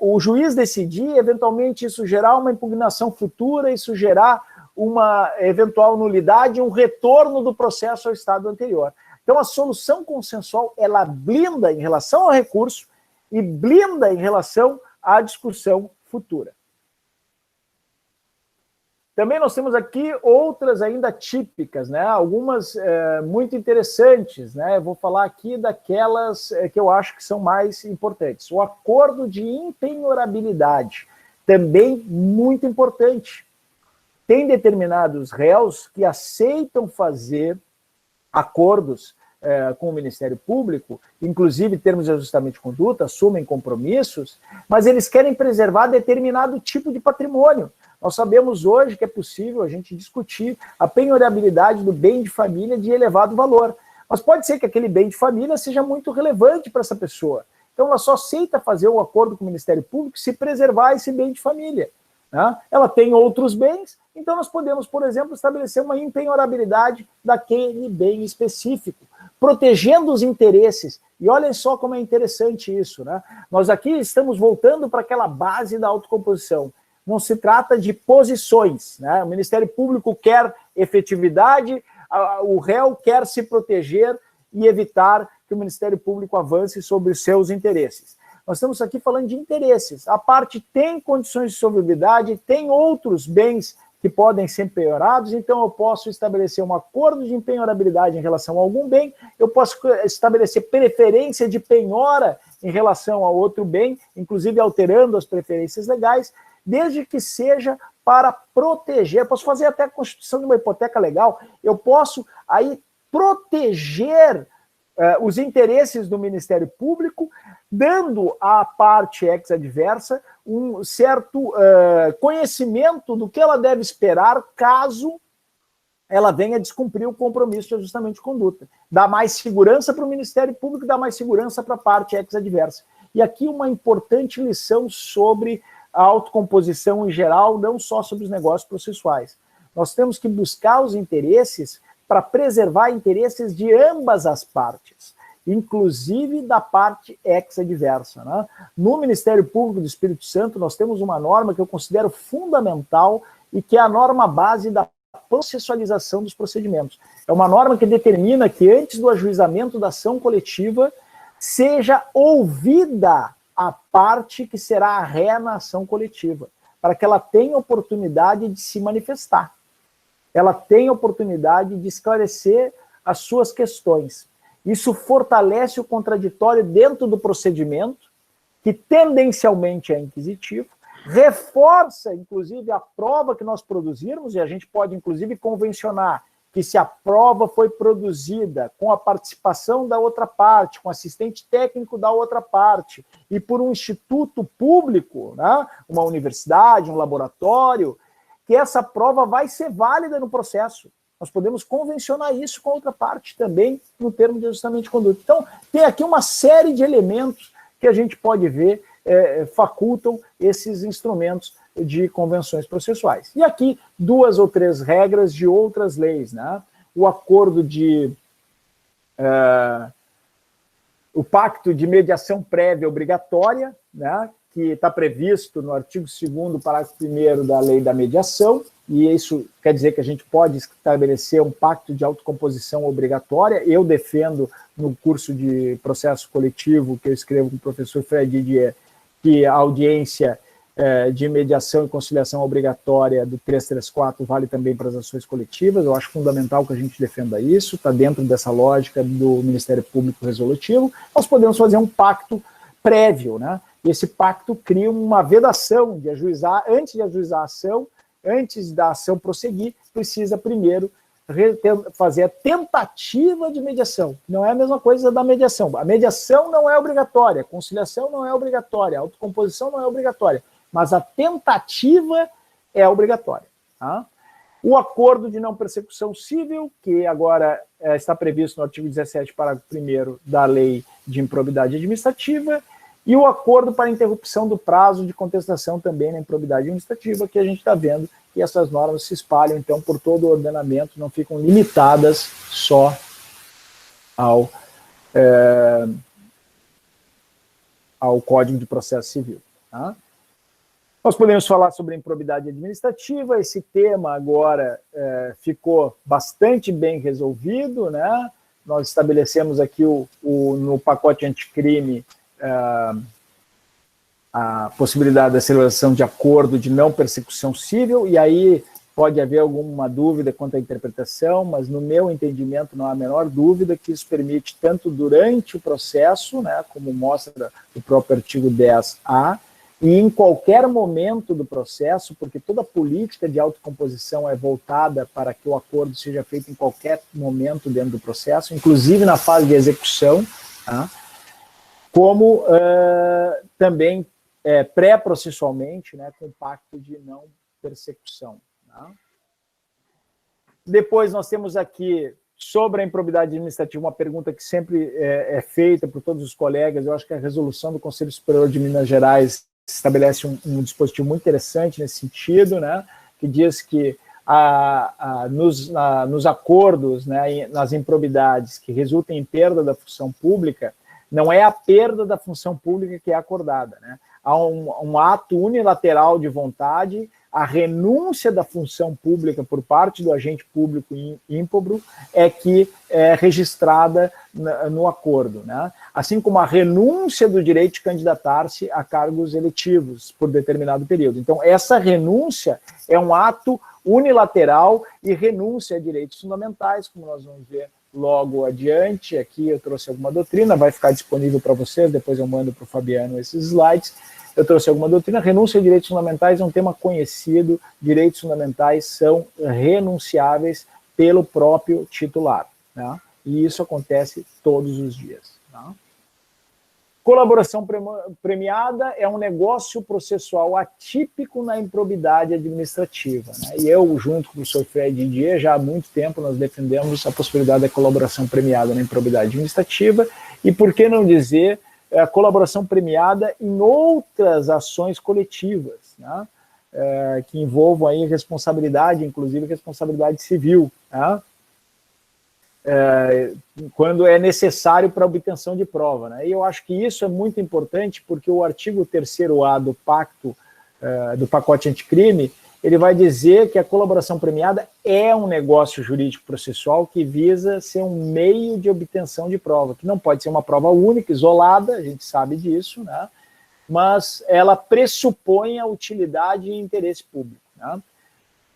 o juiz decidir, eventualmente isso gerar uma impugnação futura, isso gerar uma eventual nulidade, um retorno do processo ao estado anterior. Então, a solução consensual, ela blinda em relação ao recurso e blinda em relação à discussão futura. Também nós temos aqui outras ainda típicas, né? Algumas muito interessantes, né? Eu vou falar aqui daquelas que eu acho que são mais importantes. O acordo de impenhorabilidade, também muito importante. Tem determinados réus que aceitam fazer acordos com o Ministério Público, inclusive termos de ajustamento de conduta, assumem compromissos, mas eles querem preservar determinado tipo de patrimônio. Nós sabemos hoje que é possível a gente discutir a penhorabilidade do bem de família de elevado valor, mas pode ser que aquele bem de família seja muito relevante para essa pessoa. Então ela só aceita fazer o acordo com o Ministério Público se preservar esse bem de família, né? Ela tem outros bens, então nós podemos, por exemplo, estabelecer uma impenhorabilidade daquele bem específico, protegendo os interesses. E olhem só como é interessante isso, né? Nós aqui estamos voltando para aquela base da autocomposição. Não se trata de posições, né? O Ministério Público quer efetividade, o réu quer se proteger e evitar que o Ministério Público avance sobre os seus interesses. Nós estamos aqui falando de interesses. A parte tem condições de solvibilidade, tem outros bens que podem ser penhorados, então eu posso estabelecer um acordo de penhorabilidade em relação a algum bem, eu posso estabelecer preferência de penhora em relação a outro bem, inclusive alterando as preferências legais, desde que seja para proteger. Eu posso fazer até a constituição de uma hipoteca legal, eu posso aí proteger os interesses do Ministério Público, dando à parte ex-adversa um certo conhecimento do que ela deve esperar caso ela venha descumprir o compromisso de ajustamento de conduta. Dá mais segurança para o Ministério Público, dá mais segurança para a parte ex-adversa. E aqui uma importante lição sobre a autocomposição em geral, não só sobre os negócios processuais. Nós temos que buscar os interesses para preservar interesses de ambas as partes, inclusive da parte ex-adversa, né? No Ministério Público do Espírito Santo, nós temos uma norma que eu considero fundamental e que é a norma base da processualização dos procedimentos. É uma norma que determina que antes do ajuizamento da ação coletiva seja ouvida a parte que será a ré na ação coletiva, para que ela tenha oportunidade de se manifestar. Ela tenha oportunidade de esclarecer as suas questões. Isso fortalece o contraditório dentro do procedimento, que tendencialmente é inquisitivo, reforça, inclusive, a prova que nós produzirmos, e a gente pode, inclusive, convencionar que se a prova foi produzida com a participação da outra parte, com assistente técnico da outra parte, e por um instituto público, né, uma universidade, um laboratório, que essa prova vai ser válida no processo. Nós podemos convencionar isso com a outra parte também, no termo de ajustamento de conduta. Então, tem aqui uma série de elementos que a gente pode ver facultam esses instrumentos de convenções processuais. E aqui, 2 ou 3 regras de outras leis, né? O acordo de... o pacto de mediação prévia obrigatória, né? Que está previsto no artigo 2º, parágrafo 1º da lei da mediação, e isso quer dizer que a gente pode estabelecer um pacto de autocomposição obrigatória. Eu defendo, no curso de processo coletivo que eu escrevo com o professor Fred Didier, que a audiência de mediação e conciliação obrigatória do 334 vale também para as ações coletivas. Eu acho fundamental que a gente defenda isso, está dentro dessa lógica do Ministério Público Resolutivo. Nós podemos fazer um pacto prévio, né? E esse pacto cria uma vedação de ajuizar, antes de ajuizar a ação, antes da ação prosseguir, precisa primeiro fazer a tentativa de mediação. Não é a mesma coisa da mediação. A mediação não é obrigatória, a conciliação não é obrigatória, a autocomposição não é obrigatória, mas a tentativa é obrigatória. Tá? O acordo de não persecução civil, que agora está previsto no artigo 17, parágrafo 1º da Lei de Improbidade Administrativa, e o acordo para interrupção do prazo de contestação também na improbidade administrativa, que a gente está vendo que essas normas se espalham, então, por todo o ordenamento, não ficam limitadas só ao Código de Processo Civil. Tá? Nós podemos falar sobre improbidade administrativa, esse tema agora ficou bastante bem resolvido, né? Nós estabelecemos aqui no pacote anticrime a possibilidade da celebração de acordo de não persecução civil, e aí pode haver alguma dúvida quanto à interpretação, mas no meu entendimento não há a menor dúvida que isso permite tanto durante o processo, né, como mostra o próprio artigo 10A, e em qualquer momento do processo, porque toda política de autocomposição é voltada para que o acordo seja feito em qualquer momento dentro do processo, inclusive na fase de execução, tá? Como também pré-processualmente, né, com pacto de não persecução. Tá? Depois nós temos aqui, sobre a improbidade administrativa, uma pergunta que sempre é feita por todos os colegas. Eu acho que a resolução do Conselho Superior de Minas Gerais estabelece um dispositivo muito interessante nesse sentido, né, que diz que nos acordos, né, nas improbidades que resultem em perda da função pública, não é a perda da função pública que é acordada, né? Há um ato unilateral de vontade, a renúncia da função pública por parte do agente público ímprobo é que é registrada no acordo, né? Assim como a renúncia do direito de candidatar-se a cargos eletivos por determinado período. Então, essa renúncia é um ato unilateral e renúncia a direitos fundamentais, como nós vamos ver logo adiante. Aqui eu trouxe alguma doutrina, vai ficar disponível para vocês, depois eu mando para o Fabiano esses slides. Eu trouxe alguma doutrina. Renúncia a direitos fundamentais é um tema conhecido, direitos fundamentais são renunciáveis pelo próprio titular, né? E isso acontece todos os dias. Tá? Colaboração premiada é um negócio processual atípico na improbidade administrativa, né? E eu, junto com o professor Fred Didier, já há muito tempo nós defendemos a possibilidade da colaboração premiada na improbidade administrativa, e por que não dizer a colaboração premiada em outras ações coletivas, né? Que envolvam aí responsabilidade, inclusive responsabilidade civil, né? Quando é necessário para a obtenção de prova, né? E eu acho que isso é muito importante, porque o artigo 3º-A do pacto, do pacote anticrime, ele vai dizer que a colaboração premiada é um negócio jurídico processual que visa ser um meio de obtenção de prova, que não pode ser uma prova única, isolada, a gente sabe disso, né? Mas ela pressupõe a utilidade e interesse público, né?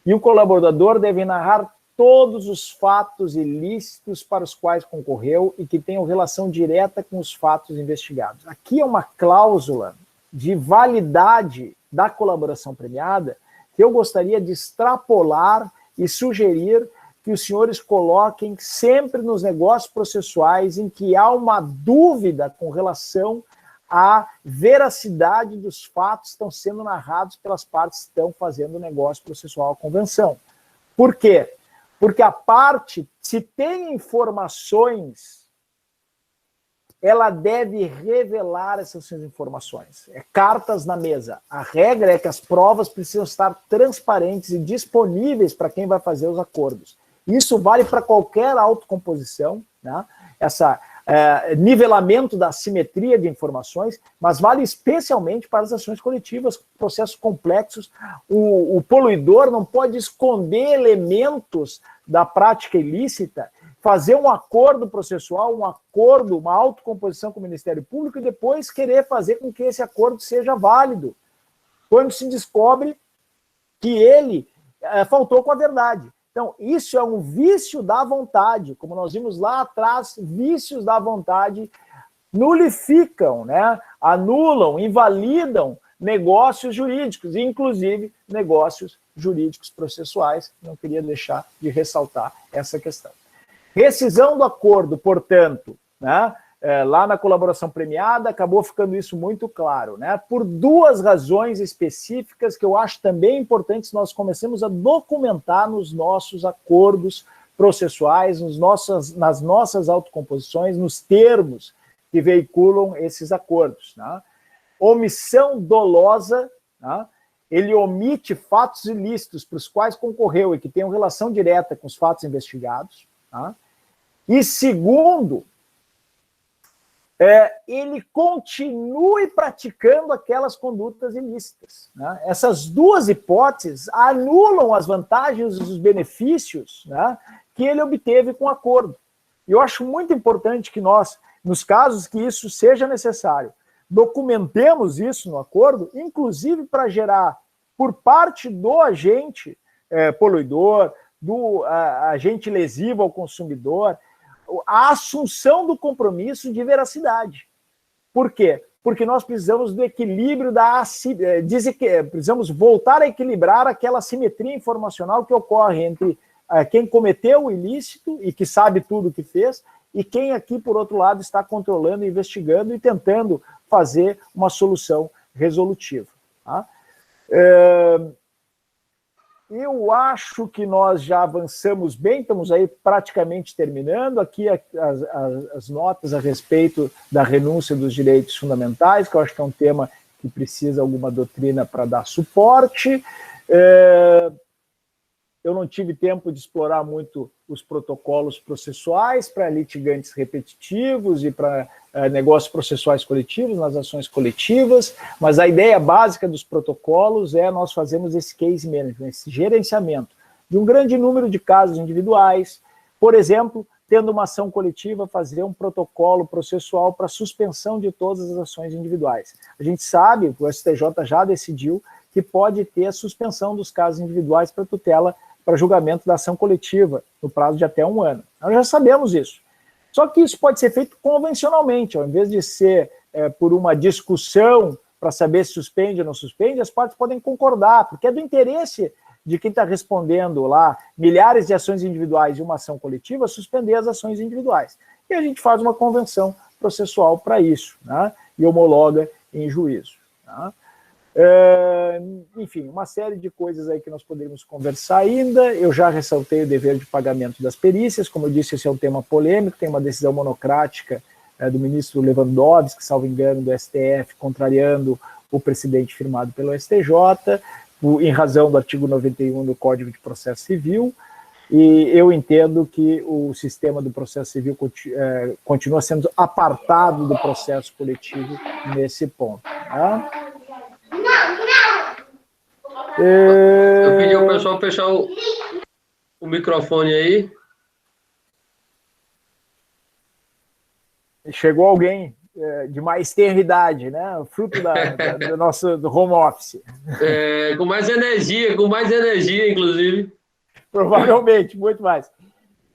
E o colaborador deve narrar todos os fatos ilícitos para os quais concorreu e que tenham relação direta com os fatos investigados. Aqui é uma cláusula de validade da colaboração premiada que eu gostaria de extrapolar e sugerir que os senhores coloquem sempre nos negócios processuais em que há uma dúvida com relação à veracidade dos fatos que estão sendo narrados pelas partes que estão fazendo o negócio processual à convenção. Por quê? Porque a parte, se tem informações, ela deve revelar essas informações. É cartas na mesa. A regra é que as provas precisam estar transparentes e disponíveis para quem vai fazer os acordos. Isso vale para qualquer autocomposição, né? Essa nivelamento da assimetria de informações, mas vale especialmente para as ações coletivas, processos complexos. O poluidor não pode esconder elementos da prática ilícita, fazer um acordo processual, um acordo, uma autocomposição com o Ministério Público e depois querer fazer com que esse acordo seja válido, quando se descobre que ele faltou com a verdade. Então, isso é um vício da vontade, como nós vimos lá atrás, vícios da vontade nulificam, né? Anulam, invalidam negócios jurídicos, inclusive negócios jurídicos processuais. Não queria deixar de ressaltar essa questão. Rescisão do acordo, portanto, né, lá na colaboração premiada, acabou ficando isso muito claro, né, por duas razões específicas que eu acho também importantes nós comecemos a documentar nos nossos acordos processuais, nas nossas autocomposições, nos termos que veiculam esses acordos. Né? Omissão dolosa, né? Ele omite fatos ilícitos para os quais concorreu e que tenham relação direta com os fatos investigados. Tá? E segundo, ele continue praticando aquelas condutas ilícitas. Né? Essas duas hipóteses anulam as vantagens e os benefícios, né, que ele obteve com o acordo. E eu acho muito importante que nós, nos casos que isso seja necessário, documentemos isso no acordo, inclusive para gerar, por parte do agente poluidor, do agente lesivo ao consumidor, a assunção do compromisso de veracidade. Por quê? Porque nós precisamos do equilíbrio precisamos voltar a equilibrar aquela assimetria informacional que ocorre entre quem cometeu o ilícito e que sabe tudo o que fez, e quem aqui, por outro lado, está controlando, investigando e tentando fazer uma solução resolutiva. Tá? Eu acho que nós já avançamos bem, estamos aí praticamente terminando. Aqui as notas a respeito da renúncia dos direitos fundamentais, que eu acho que é um tema que precisa alguma doutrina para dar suporte. Eu não tive tempo de explorar muito os protocolos processuais para litigantes repetitivos e para negócios processuais coletivos, nas ações coletivas, mas a ideia básica dos protocolos é nós fazermos esse case management, esse gerenciamento de um grande número de casos individuais, por exemplo, tendo uma ação coletiva, fazer um protocolo processual para suspensão de todas as ações individuais. A gente sabe, o STJ já decidiu que pode ter a suspensão dos casos individuais para tutela, para julgamento da ação coletiva, no prazo de até 1 ano. Nós já sabemos isso. Só que isso pode ser feito convencionalmente, ao invés de ser por uma discussão para saber se suspende ou não suspende, as partes podem concordar, porque é do interesse de quem está respondendo lá milhares de ações individuais e uma ação coletiva, suspender as ações individuais. E a gente faz uma convenção processual para isso, né? E homologa em juízo. Tá? Enfim, uma série de coisas aí que nós poderíamos conversar ainda. Eu já ressaltei o dever de pagamento das perícias, como eu disse, esse é um tema polêmico, tem uma decisão monocrática do ministro Lewandowski, salvo engano, do STF, contrariando o precedente firmado pelo STJ, em razão do artigo 91 do Código de Processo Civil, e eu entendo que o sistema do processo civil continua sendo apartado do processo coletivo nesse ponto. Tá? Eu pedi ao pessoal fechar o microfone aí. Chegou alguém de mais tenra idade, né? Fruto do nosso home office. Com mais energia, inclusive. Provavelmente, muito mais.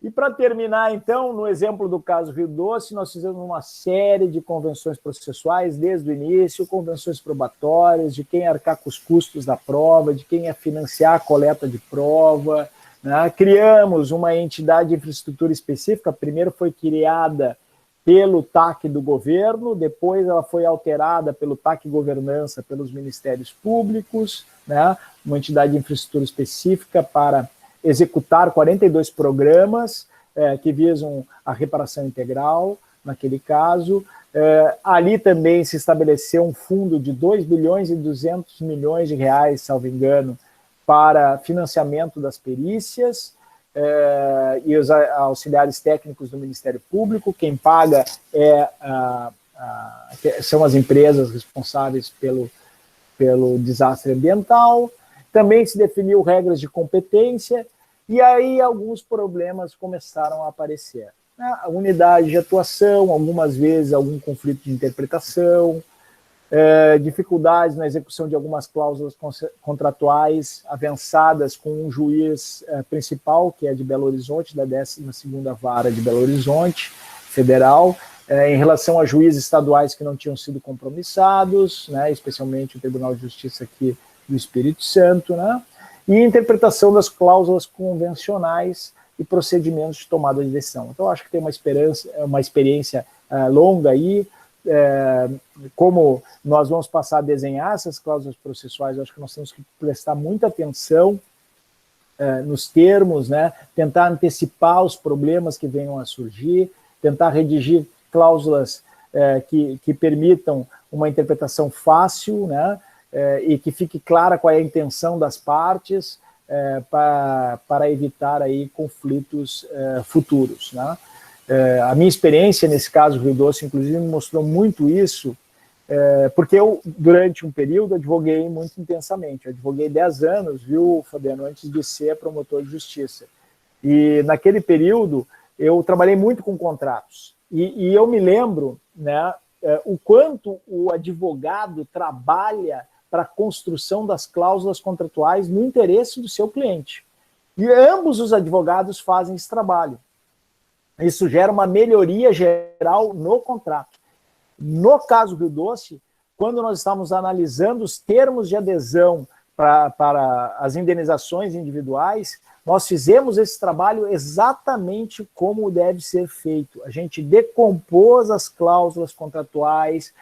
E para terminar, então, no exemplo do caso Rio Doce, nós fizemos uma série de convenções processuais desde o início, convenções probatórias, de quem arcar com os custos da prova, de quem ia financiar a coleta de prova, né? Criamos uma entidade de infraestrutura específica, primeiro foi criada pelo TAC do governo, depois ela foi alterada pelo TAC Governança, pelos Ministérios Públicos, né? Uma entidade de infraestrutura específica para executar 42 programas que visam a reparação integral, naquele caso. Ali também se estabeleceu um fundo de 2 bilhões e 200 milhões de reais, salvo engano, para financiamento das perícias, e os auxiliares técnicos do Ministério Público. Quem paga são as empresas responsáveis pelo desastre ambiental. Também se definiu regras de competência, e aí alguns problemas começaram a aparecer. A unidade de atuação, algumas vezes algum conflito de interpretação, dificuldades na execução de algumas cláusulas contratuais avançadas com um juiz principal, que é de Belo Horizonte, da 12ª Vara de Belo Horizonte, federal, em relação a juízes estaduais que não tinham sido compromissados, né, especialmente o Tribunal de Justiça aqui do Espírito Santo, né? e interpretação das cláusulas convencionais e procedimentos de tomada de decisão. Então, acho que tem uma experiência longa aí. Como nós vamos passar a desenhar essas cláusulas processuais, eu acho que nós temos que prestar muita atenção nos termos, né? Tentar antecipar os problemas que venham a surgir, tentar redigir cláusulas que permitam uma interpretação fácil, né? E que fique clara qual é a intenção das partes, para evitar aí conflitos futuros, né? A minha experiência nesse caso, Rio Doce, inclusive, me mostrou muito isso, porque eu, durante um período, advoguei muito intensamente. Eu advoguei 10 anos, viu, Fabiano, antes de ser promotor de justiça. E naquele período, eu trabalhei muito com contratos. E eu me lembro, né, o quanto o advogado trabalha para a construção das cláusulas contratuais no interesse do seu cliente. E ambos os advogados fazem esse trabalho. Isso gera uma melhoria geral no contrato. No caso Rio Doce, quando nós estávamos analisando os termos de adesão para as indenizações individuais, nós fizemos esse trabalho exatamente como deve ser feito. A gente decompôs as cláusulas contratuais.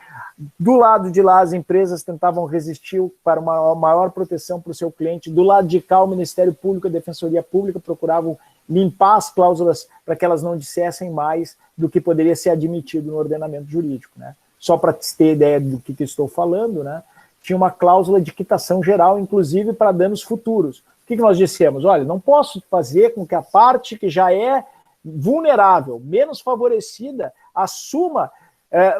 Do lado de lá, as empresas tentavam resistir para uma maior proteção para o seu cliente. Do lado de cá, o Ministério Público e a Defensoria Pública procuravam limpar as cláusulas para que elas não dissessem mais do que poderia ser admitido no ordenamento jurídico, né? Só para ter ideia do que estou falando, né? Tinha uma cláusula de quitação geral, inclusive para danos futuros. O que nós dissemos? Olha, não posso fazer com que a parte que já é vulnerável, menos favorecida, assuma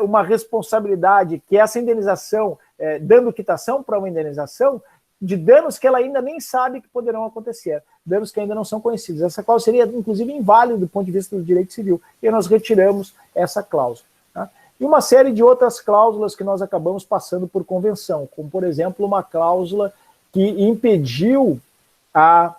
uma responsabilidade, que essa indenização, dando quitação para uma indenização, de danos que ela ainda nem sabe que poderão acontecer, danos que ainda não são conhecidos. Essa cláusula seria, inclusive, inválida do ponto de vista do direito civil, e nós retiramos essa cláusula. Tá? E uma série de outras cláusulas que nós acabamos passando por convenção, como, por exemplo, uma cláusula que impediu a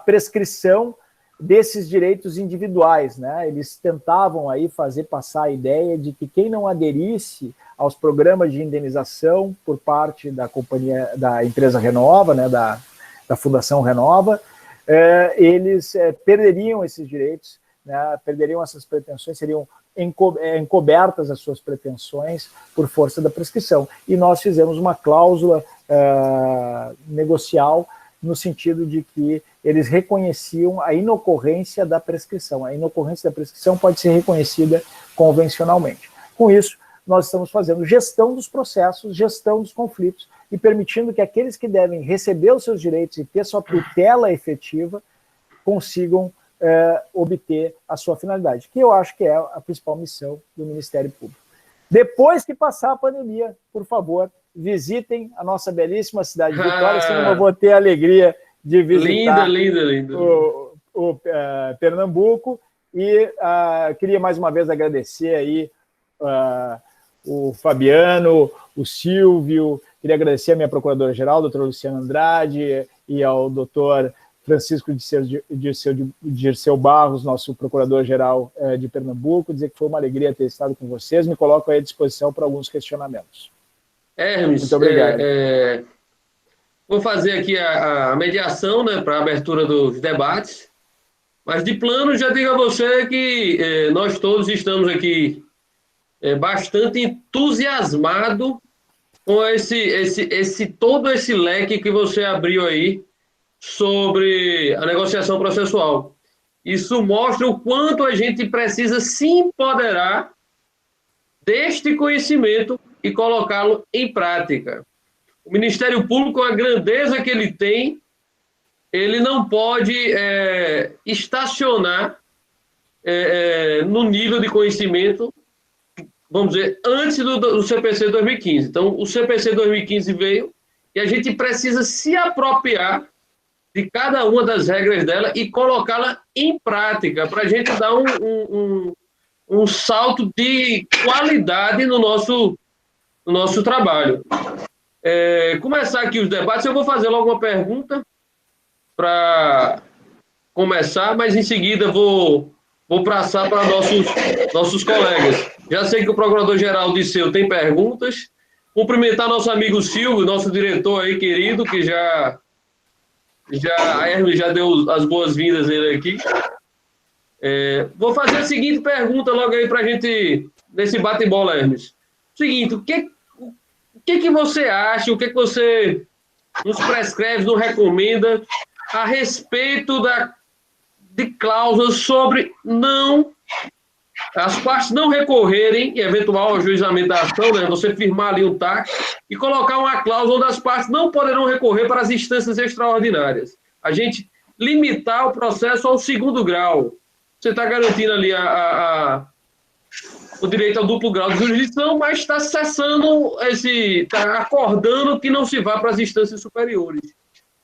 prescrição desses direitos individuais, né? Eles tentavam aí fazer passar a ideia de que quem não aderisse aos programas de indenização por parte da companhia, da empresa Renova, né, da Fundação Renova, eles perderiam esses direitos, né, perderiam essas pretensões, seriam encobertas as suas pretensões por força da prescrição. E nós fizemos uma cláusula negocial no sentido de que eles reconheciam a inocorrência da prescrição. A inocorrência da prescrição pode ser reconhecida convencionalmente. Com isso, nós estamos fazendo gestão dos processos, gestão dos conflitos e permitindo que aqueles que devem receber os seus direitos e ter sua tutela efetiva consigam obter a sua finalidade, que eu acho que é a principal missão do Ministério Público. Depois que passar a pandemia, por favor, visitem a nossa belíssima cidade de Vitória, senão eu vou ter a alegria de visitar o Pernambuco. E queria mais uma vez agradecer aí o Fabiano, o Silvio, queria agradecer a minha procuradora-geral, a doutora Luciana Andrade, e ao doutor Francisco Dirceu Barros, nosso procurador-geral de Pernambuco, dizer que foi uma alegria ter estado com vocês, me coloco aí à disposição para alguns questionamentos. Hermes, muito obrigado. Vou fazer aqui a mediação, né, para a abertura dos debates, mas de plano já digo a você que nós todos estamos aqui bastante entusiasmados com todo esse leque que você abriu aí sobre a negociação processual. Isso mostra o quanto a gente precisa se empoderar deste conhecimento e colocá-lo em prática. O Ministério Público, a grandeza que ele tem, ele não pode estacionar no nível de conhecimento, vamos dizer, antes do CPC 2015. Então, o CPC 2015 veio e a gente precisa se apropriar de cada uma das regras dela e colocá-la em prática, para a gente dar um salto de qualidade no nosso trabalho. Começar aqui os debates, eu vou fazer logo uma pergunta para começar, mas em seguida vou passar para nossos colegas. Já sei que o Procurador-Geral Dirceu tem perguntas. Cumprimentar nosso amigo Silvio, nosso diretor aí querido, que já A Hermes já deu as boas-vindas ele aqui. Vou fazer a seguinte pergunta logo aí para a gente, nesse bate-bola, Hermes. Seguinte, o que você acha, o que você nos prescreve, nos recomenda a respeito de cláusulas sobre as partes não recorrerem em eventual ajuizamento da ação, né? Você firmar ali um TAC e colocar uma cláusula onde as partes não poderão recorrer para as instâncias extraordinárias. A gente limitar o processo ao segundo grau. Você está garantindo ali o direito ao duplo grau de jurisdição, mas está cessando está acordando que não se vá para as instâncias superiores.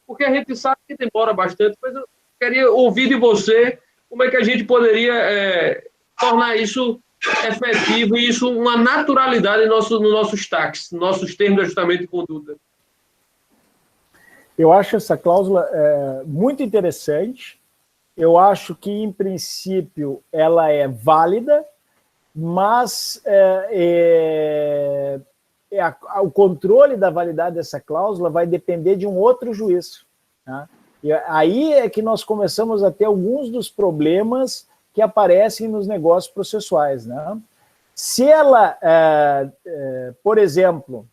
Porque a gente sabe que demora bastante, mas eu queria ouvir de você como é que a gente poderia tornar isso efetivo e isso uma naturalidade nos nossos TACs, nos nossos termos de ajustamento de conduta. Eu acho essa cláusula muito interessante. Eu acho que, em princípio, ela é válida, mas o controle da validade dessa cláusula vai depender de um outro juízo. Tá? E aí é que nós começamos a ter alguns dos problemas que aparecem nos negócios processuais. Né? Se ela, por exemplo,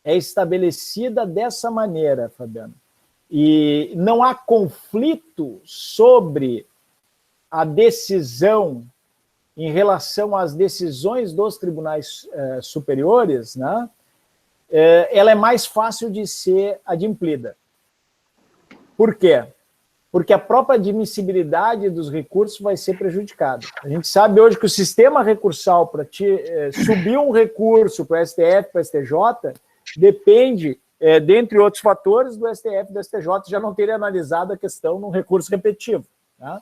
é estabelecida dessa maneira, Fabiano, e não há conflito sobre a decisão em relação às decisões dos tribunais superiores, né? Ela é mais fácil de ser adimplida. Por quê? Porque a própria admissibilidade dos recursos vai ser prejudicada. A gente sabe hoje que o sistema recursal para subir um recurso para o STF, para o STJ, depende, dentre outros fatores, do STF e do STJ já não terem analisado a questão num recurso repetitivo. Tá?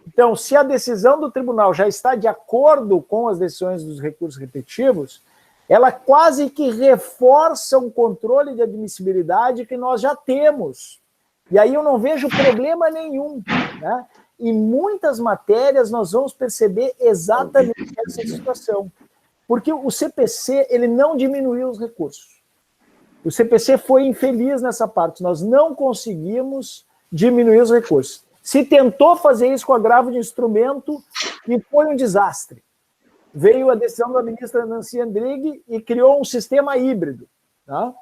Então, se a decisão do tribunal já está de acordo com as decisões dos recursos repetitivos, ela quase que reforça um controle de admissibilidade que nós já temos. E aí eu não vejo problema nenhum. Né? Em muitas matérias nós vamos perceber exatamente essa situação. Porque o CPC ele não diminuiu os recursos. O CPC foi infeliz nessa parte. Nós não conseguimos diminuir os recursos. Se tentou fazer isso com agravo de instrumento e foi um desastre. Veio a decisão da ministra Nancy Andrighi e criou um sistema híbrido. Tá?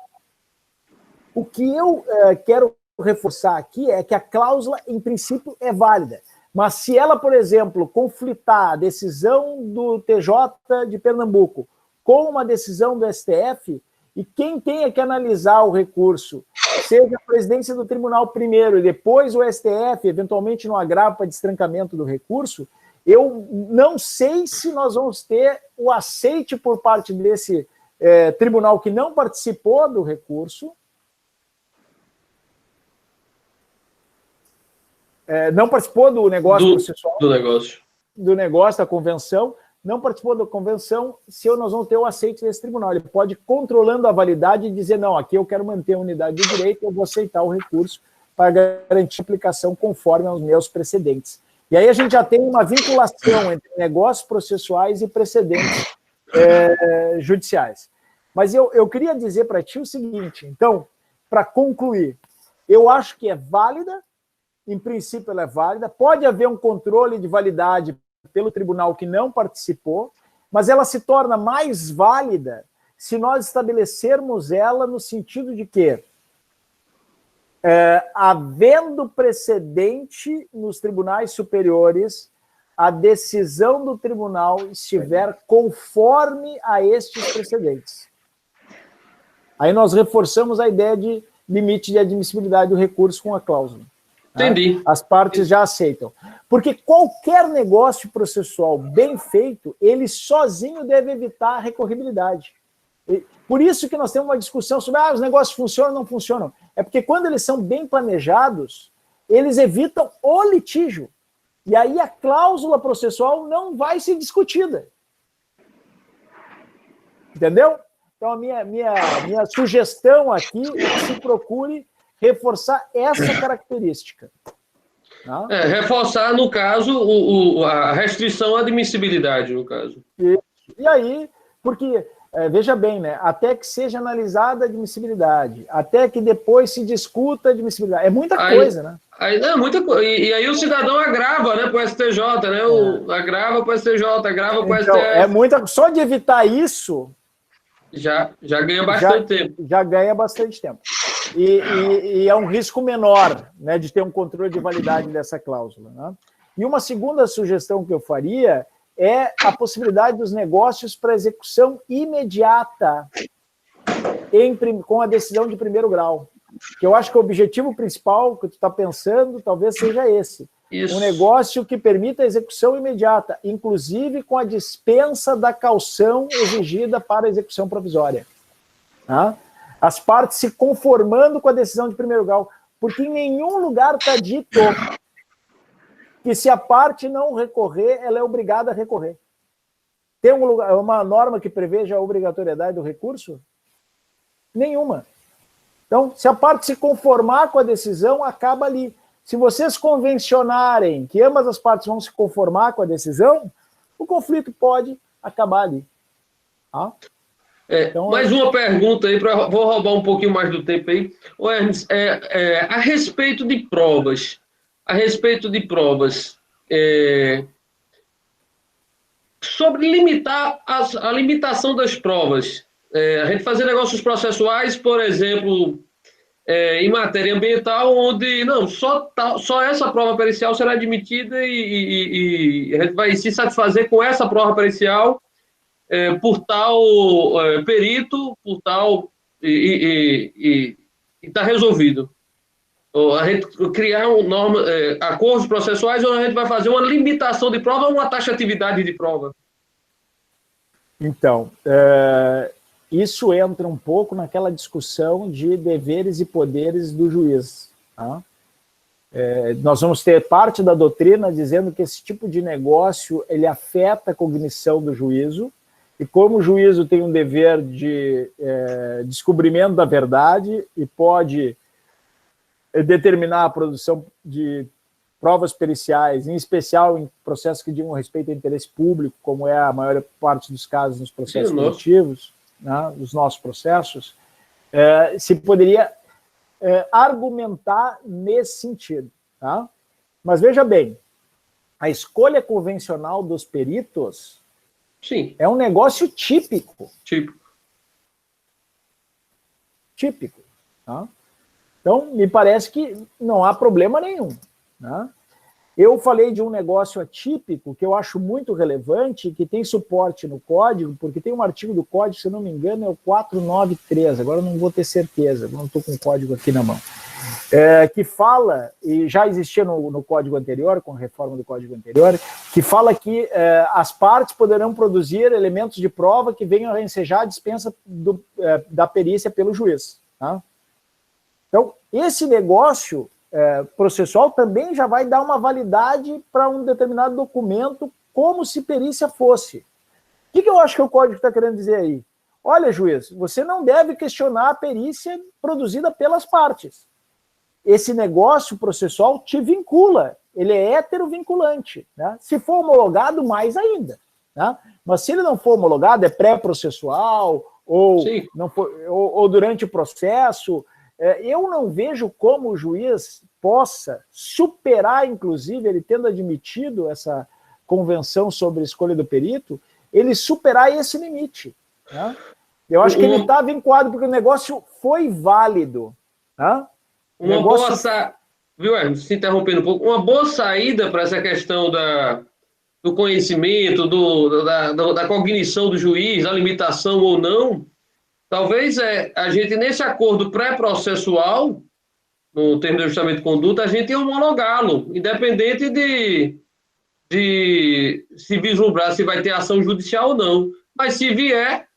O que eu quero reforçar aqui é que a cláusula, em princípio, é válida. Mas se ela, por exemplo, conflitar a decisão do TJ de Pernambuco com uma decisão do STF, e quem tenha que analisar o recurso, seja a presidência do tribunal primeiro e depois o STF, eventualmente no agravo para destrancamento do recurso, eu não sei se nós vamos ter o aceite por parte desse tribunal que não participou do recurso, não participou do negócio processual, do negócio, da convenção, não participou da convenção, se nós vamos ter o aceite desse tribunal. Ele pode, controlando a validade, dizer, não, aqui eu quero manter a unidade de direito, eu vou aceitar o recurso para garantir a aplicação conforme aos meus precedentes. E aí a gente já tem uma vinculação entre negócios processuais e precedentes judiciais. Mas eu queria dizer para ti o seguinte, então, para concluir, eu acho que é válida, em princípio ela é válida, pode haver um controle de validade pelo tribunal que não participou, mas ela se torna mais válida se nós estabelecermos ela no sentido de que, havendo precedente nos tribunais superiores, a decisão do tribunal estiver conforme a estes precedentes. Aí nós reforçamos a ideia de limite de admissibilidade do recurso com a cláusula. Entendi. As partes já aceitam. Porque qualquer negócio processual bem feito, ele sozinho deve evitar a recorribilidade. Por isso que nós temos uma discussão sobre os negócios funcionam ou não funcionam. É porque quando eles são bem planejados, eles evitam o litígio. E aí a cláusula processual não vai ser discutida. Entendeu? Então a minha sugestão aqui é que se procure reforçar essa característica. Reforçar, no caso, a restrição à admissibilidade, no caso. E aí, porque veja bem, né? Até que seja analisada a admissibilidade, até que depois se discuta a admissibilidade. É muita coisa, né? Aí, não, muita coisa. E aí o cidadão agrava, né, para o STJ, né? Agrava para o STJ, agrava para o Então, STF. só de evitar isso, já ganha bastante tempo. Já ganha bastante tempo. E é um risco menor, né, de ter um controle de validade dessa cláusula. Né? E uma segunda sugestão que eu faria é a possibilidade dos negócios para execução imediata com a decisão de primeiro grau. Que eu acho que o objetivo principal que tu está pensando talvez seja esse. Isso. Um negócio que permita a execução imediata, inclusive com a dispensa da caução exigida para a execução provisória. Tá? As partes se conformando com a decisão de primeiro grau, porque em nenhum lugar está dito que se a parte não recorrer, ela é obrigada a recorrer. Tem uma norma que preveja a obrigatoriedade do recurso? Nenhuma. Então, se a parte se conformar com a decisão, acaba ali. Se vocês convencionarem que ambas as partes vão se conformar com a decisão, o conflito pode acabar ali. Tá? Então, mais uma pergunta aí, vou roubar um pouquinho mais do tempo aí. Ernest, a respeito de provas, sobre limitar a limitação das provas, a gente fazer negócios processuais, por exemplo, em matéria ambiental, onde só essa prova pericial será admitida e a gente vai se satisfazer com essa prova pericial por tal perito, por tal e está resolvido. Ou a gente criar acordos processuais, ou a gente vai fazer uma limitação de prova ou uma taxatividade de prova? Então, isso entra um pouco naquela discussão de deveres e poderes do juiz. Tá? Nós vamos ter parte da doutrina dizendo que esse tipo de negócio ele afeta a cognição do juízo, e como o juízo tem um dever de descobrimento da verdade e pode determinar a produção de provas periciais, em especial em processos que digam respeito ao interesse público, como é a maior parte dos casos nos processos coletivos, né, nos nossos processos, se poderia argumentar nesse sentido. Tá? Mas veja bem, a escolha convencional dos peritos Sim. É um negócio típico. Típico. Tá? Então, me parece que não há problema nenhum. Né? Eu falei de um negócio atípico que eu acho muito relevante, que tem suporte no código, porque tem um artigo do código, se eu não me engano, é o 493, agora eu não vou ter certeza, não estou com o código aqui na mão, que fala, e já existia no código anterior, com a reforma do código anterior, que fala que as partes poderão produzir elementos de prova que venham a ensejar a dispensa da perícia pelo juiz. Tá? Então, esse negócio processual também já vai dar uma validade para um determinado documento, como se perícia fosse. O que eu acho que o código está querendo dizer aí? Olha, juiz, você não deve questionar a perícia produzida pelas partes. Esse negócio processual te vincula, ele é heterovinculante. Né? Se for homologado, mais ainda. Né? Mas se ele não for homologado, é pré-processual, ou durante o processo, eu não vejo como o juiz possa superar, inclusive, ele tendo admitido essa convenção sobre a escolha do perito, ele superar esse limite. Né? Eu acho que ele está vinculado, porque o negócio foi válido. Né? Viu, Ernest, se interrompendo um pouco, uma boa saída para essa questão do conhecimento, da cognição do juiz, a limitação ou não, talvez a gente, nesse acordo pré-processual, no termo de ajustamento de conduta, a gente homologá-lo, independente de se vislumbrar se vai ter ação judicial ou não. Mas se vier,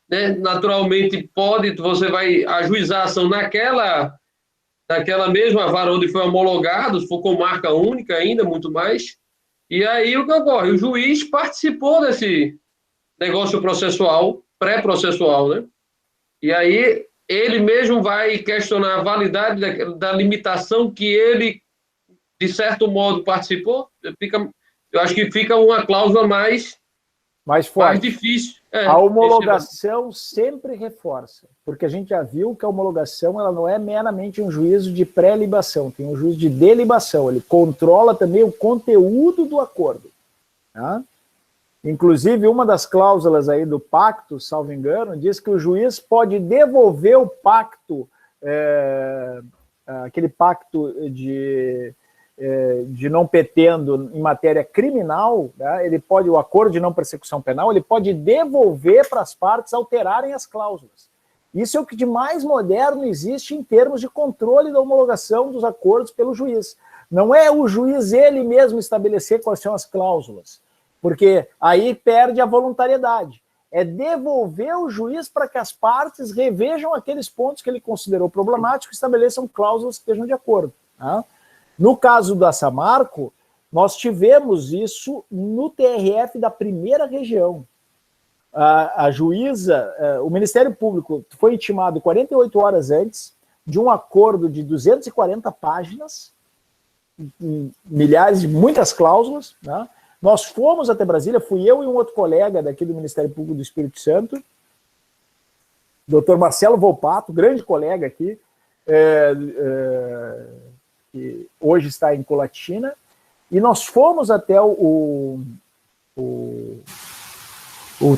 né, naturalmente você vai ajuizar a ação naquela mesma vara onde foi homologado, se for com marca única ainda, muito mais. E aí o que ocorre? O juiz participou desse negócio processual, pré-processual, né? E aí ele mesmo vai questionar a validade da limitação que ele, de certo modo, participou. Eu acho que fica uma cláusula mais Mais forte. Mais difícil. A homologação sempre reforça, porque a gente já viu que a homologação ela não é meramente um juízo de pré-libação, tem um juízo de delibação, ele controla também o conteúdo do acordo. Tá? Inclusive, uma das cláusulas aí do pacto, salvo engano, diz que o juiz pode devolver o pacto, aquele pacto de não petendo em matéria criminal, né, ele pode, o acordo de não persecução penal, ele pode devolver para as partes alterarem as cláusulas. Isso é o que de mais moderno existe em termos de controle da homologação dos acordos pelo juiz. Não é o juiz ele mesmo estabelecer quais são as cláusulas, porque aí perde a voluntariedade. É devolver o juiz para que as partes revejam aqueles pontos que ele considerou problemáticos e estabeleçam cláusulas que estejam de acordo. Tá? No caso da Samarco, nós tivemos isso no TRF da primeira região. A juíza, o Ministério Público foi intimado 48 horas antes de um acordo de 240 páginas, milhares de muitas cláusulas, né? Nós fomos até Brasília, fui eu e um outro colega daqui do Ministério Público do Espírito Santo, doutor Marcelo Volpato, grande colega aqui, que hoje está em Colatina, e nós fomos até o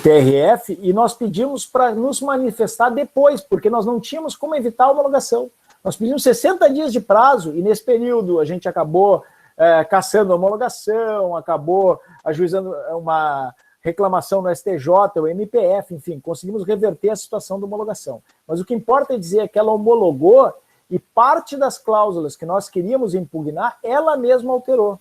TRF e nós pedimos para nos manifestar depois, porque nós não tínhamos como evitar a homologação. Nós pedimos 60 dias de prazo, e nesse período a gente acabou cassando a homologação, acabou ajuizando uma reclamação no STJ, o MPF, enfim, conseguimos reverter a situação da homologação. Mas o que importa é dizer que ela homologou e parte das cláusulas que nós queríamos impugnar, ela mesma alterou.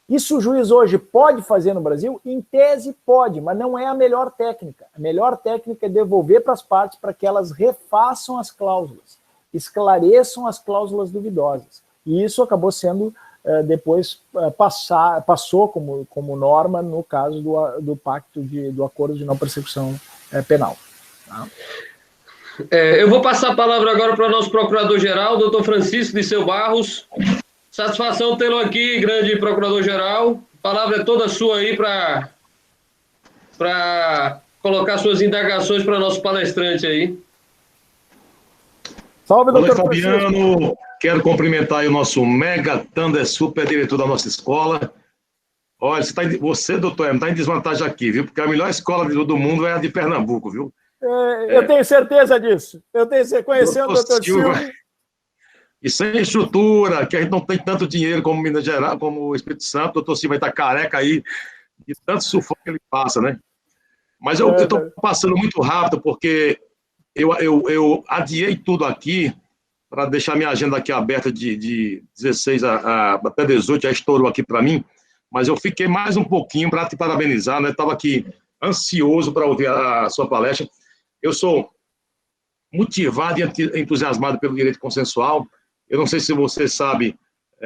Isso o juiz hoje pode fazer no Brasil? Em tese pode, mas não é a melhor técnica. A melhor técnica é devolver para as partes para que elas refaçam as cláusulas, esclareçam as cláusulas duvidosas. E isso acabou sendo, depois, passou como norma no caso do pacto do acordo de não persecução penal. Tá? Eu vou passar a palavra agora para o nosso procurador-geral, doutor Francisco Disseu Barros. Satisfação tê-lo aqui, grande procurador-geral. A palavra é toda sua aí para colocar suas indagações para nosso palestrante aí. Salve, doutor Fabiano. Francisco. Quero cumprimentar aí o nosso mega Thunder super diretor da nossa escola. Olha, você, doutor, está em desvantagem aqui, viu? Porque a melhor escola do mundo é a de Pernambuco, viu? Eu tenho certeza disso. Eu tenho certeza, conhecendo o doutor Silva. E sem estrutura, que a gente não tem tanto dinheiro como Minas Gerais, como o Espírito Santo, o doutor Silva vai estar careca aí de tanto sufoco que ele passa, né? Mas eu estou passando muito rápido, porque eu adiei tudo aqui para deixar minha agenda aqui aberta de 16 até 18, já estourou aqui para mim, mas eu fiquei mais um pouquinho para te parabenizar, né? Estava aqui ansioso para ouvir a sua palestra. Eu sou motivado e entusiasmado pelo direito consensual. Eu não sei se você sabe,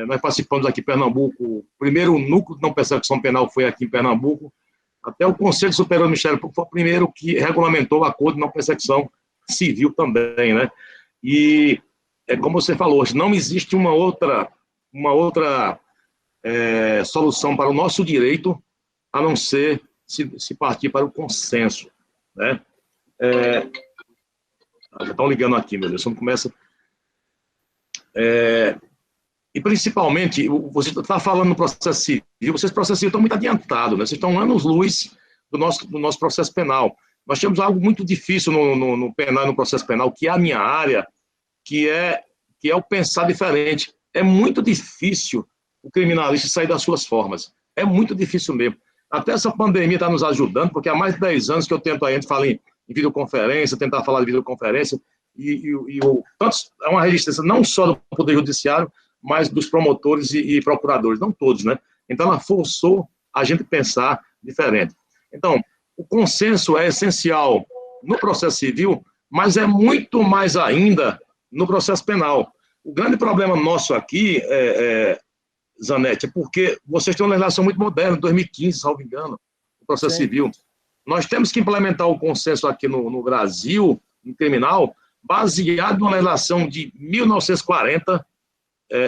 nós participamos aqui em Pernambuco, o primeiro núcleo de não persecução penal foi aqui em Pernambuco, até o Conselho Superior do Ministério Público foi o primeiro que regulamentou o acordo de não persecução civil também, né? E, como você falou, hoje não existe uma outra solução para o nosso direito, a não ser se partir para o consenso, né? Já estão ligando aqui, meu Deus, não começa... E principalmente, você está falando no processo civil, vocês processo civil estão muito adiantados, né? Vocês estão anos-luz do nosso processo penal. Nós temos algo muito difícil no penal e no processo penal, que é a minha área, que é o pensar diferente. É muito difícil o criminalista sair das suas formas. É muito difícil mesmo. Até essa pandemia está nos ajudando, porque há mais de 10 anos que eu tento aí, a gente fala em videoconferência, tentar falar de videoconferência, tanto é uma resistência não só do Poder Judiciário, mas dos promotores e procuradores, não todos, né? Então, ela forçou a gente pensar diferente. Então, o consenso é essencial no processo civil, mas é muito mais ainda no processo penal. O grande problema nosso aqui, Zanetti, é porque vocês têm uma legislação muito moderna, 2015, salvo engano, o processo civil. Nós temos que implementar o consenso aqui no Brasil, no criminal, baseado numa legislação de 1940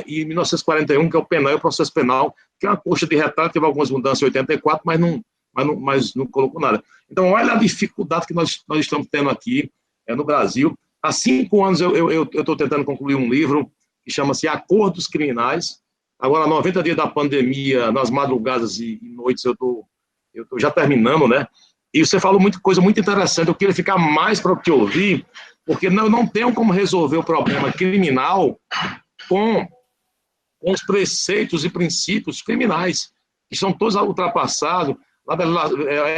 e 1941, que é o penal e o processo penal, que é uma coxa de retrato, teve algumas mudanças em 84, mas não mas não colocou nada. Então, olha a dificuldade que nós estamos tendo aqui no Brasil. Há 5 anos eu estou tentando concluir um livro que chama-se Acordos Criminais. Agora, 90 dias da pandemia, nas madrugadas e noites, eu estou já terminando, né? E você falou coisa muito interessante. Eu queria ficar mais para te ouvir, porque não tenho como resolver o problema criminal com os preceitos e princípios criminais, que são todos ultrapassados,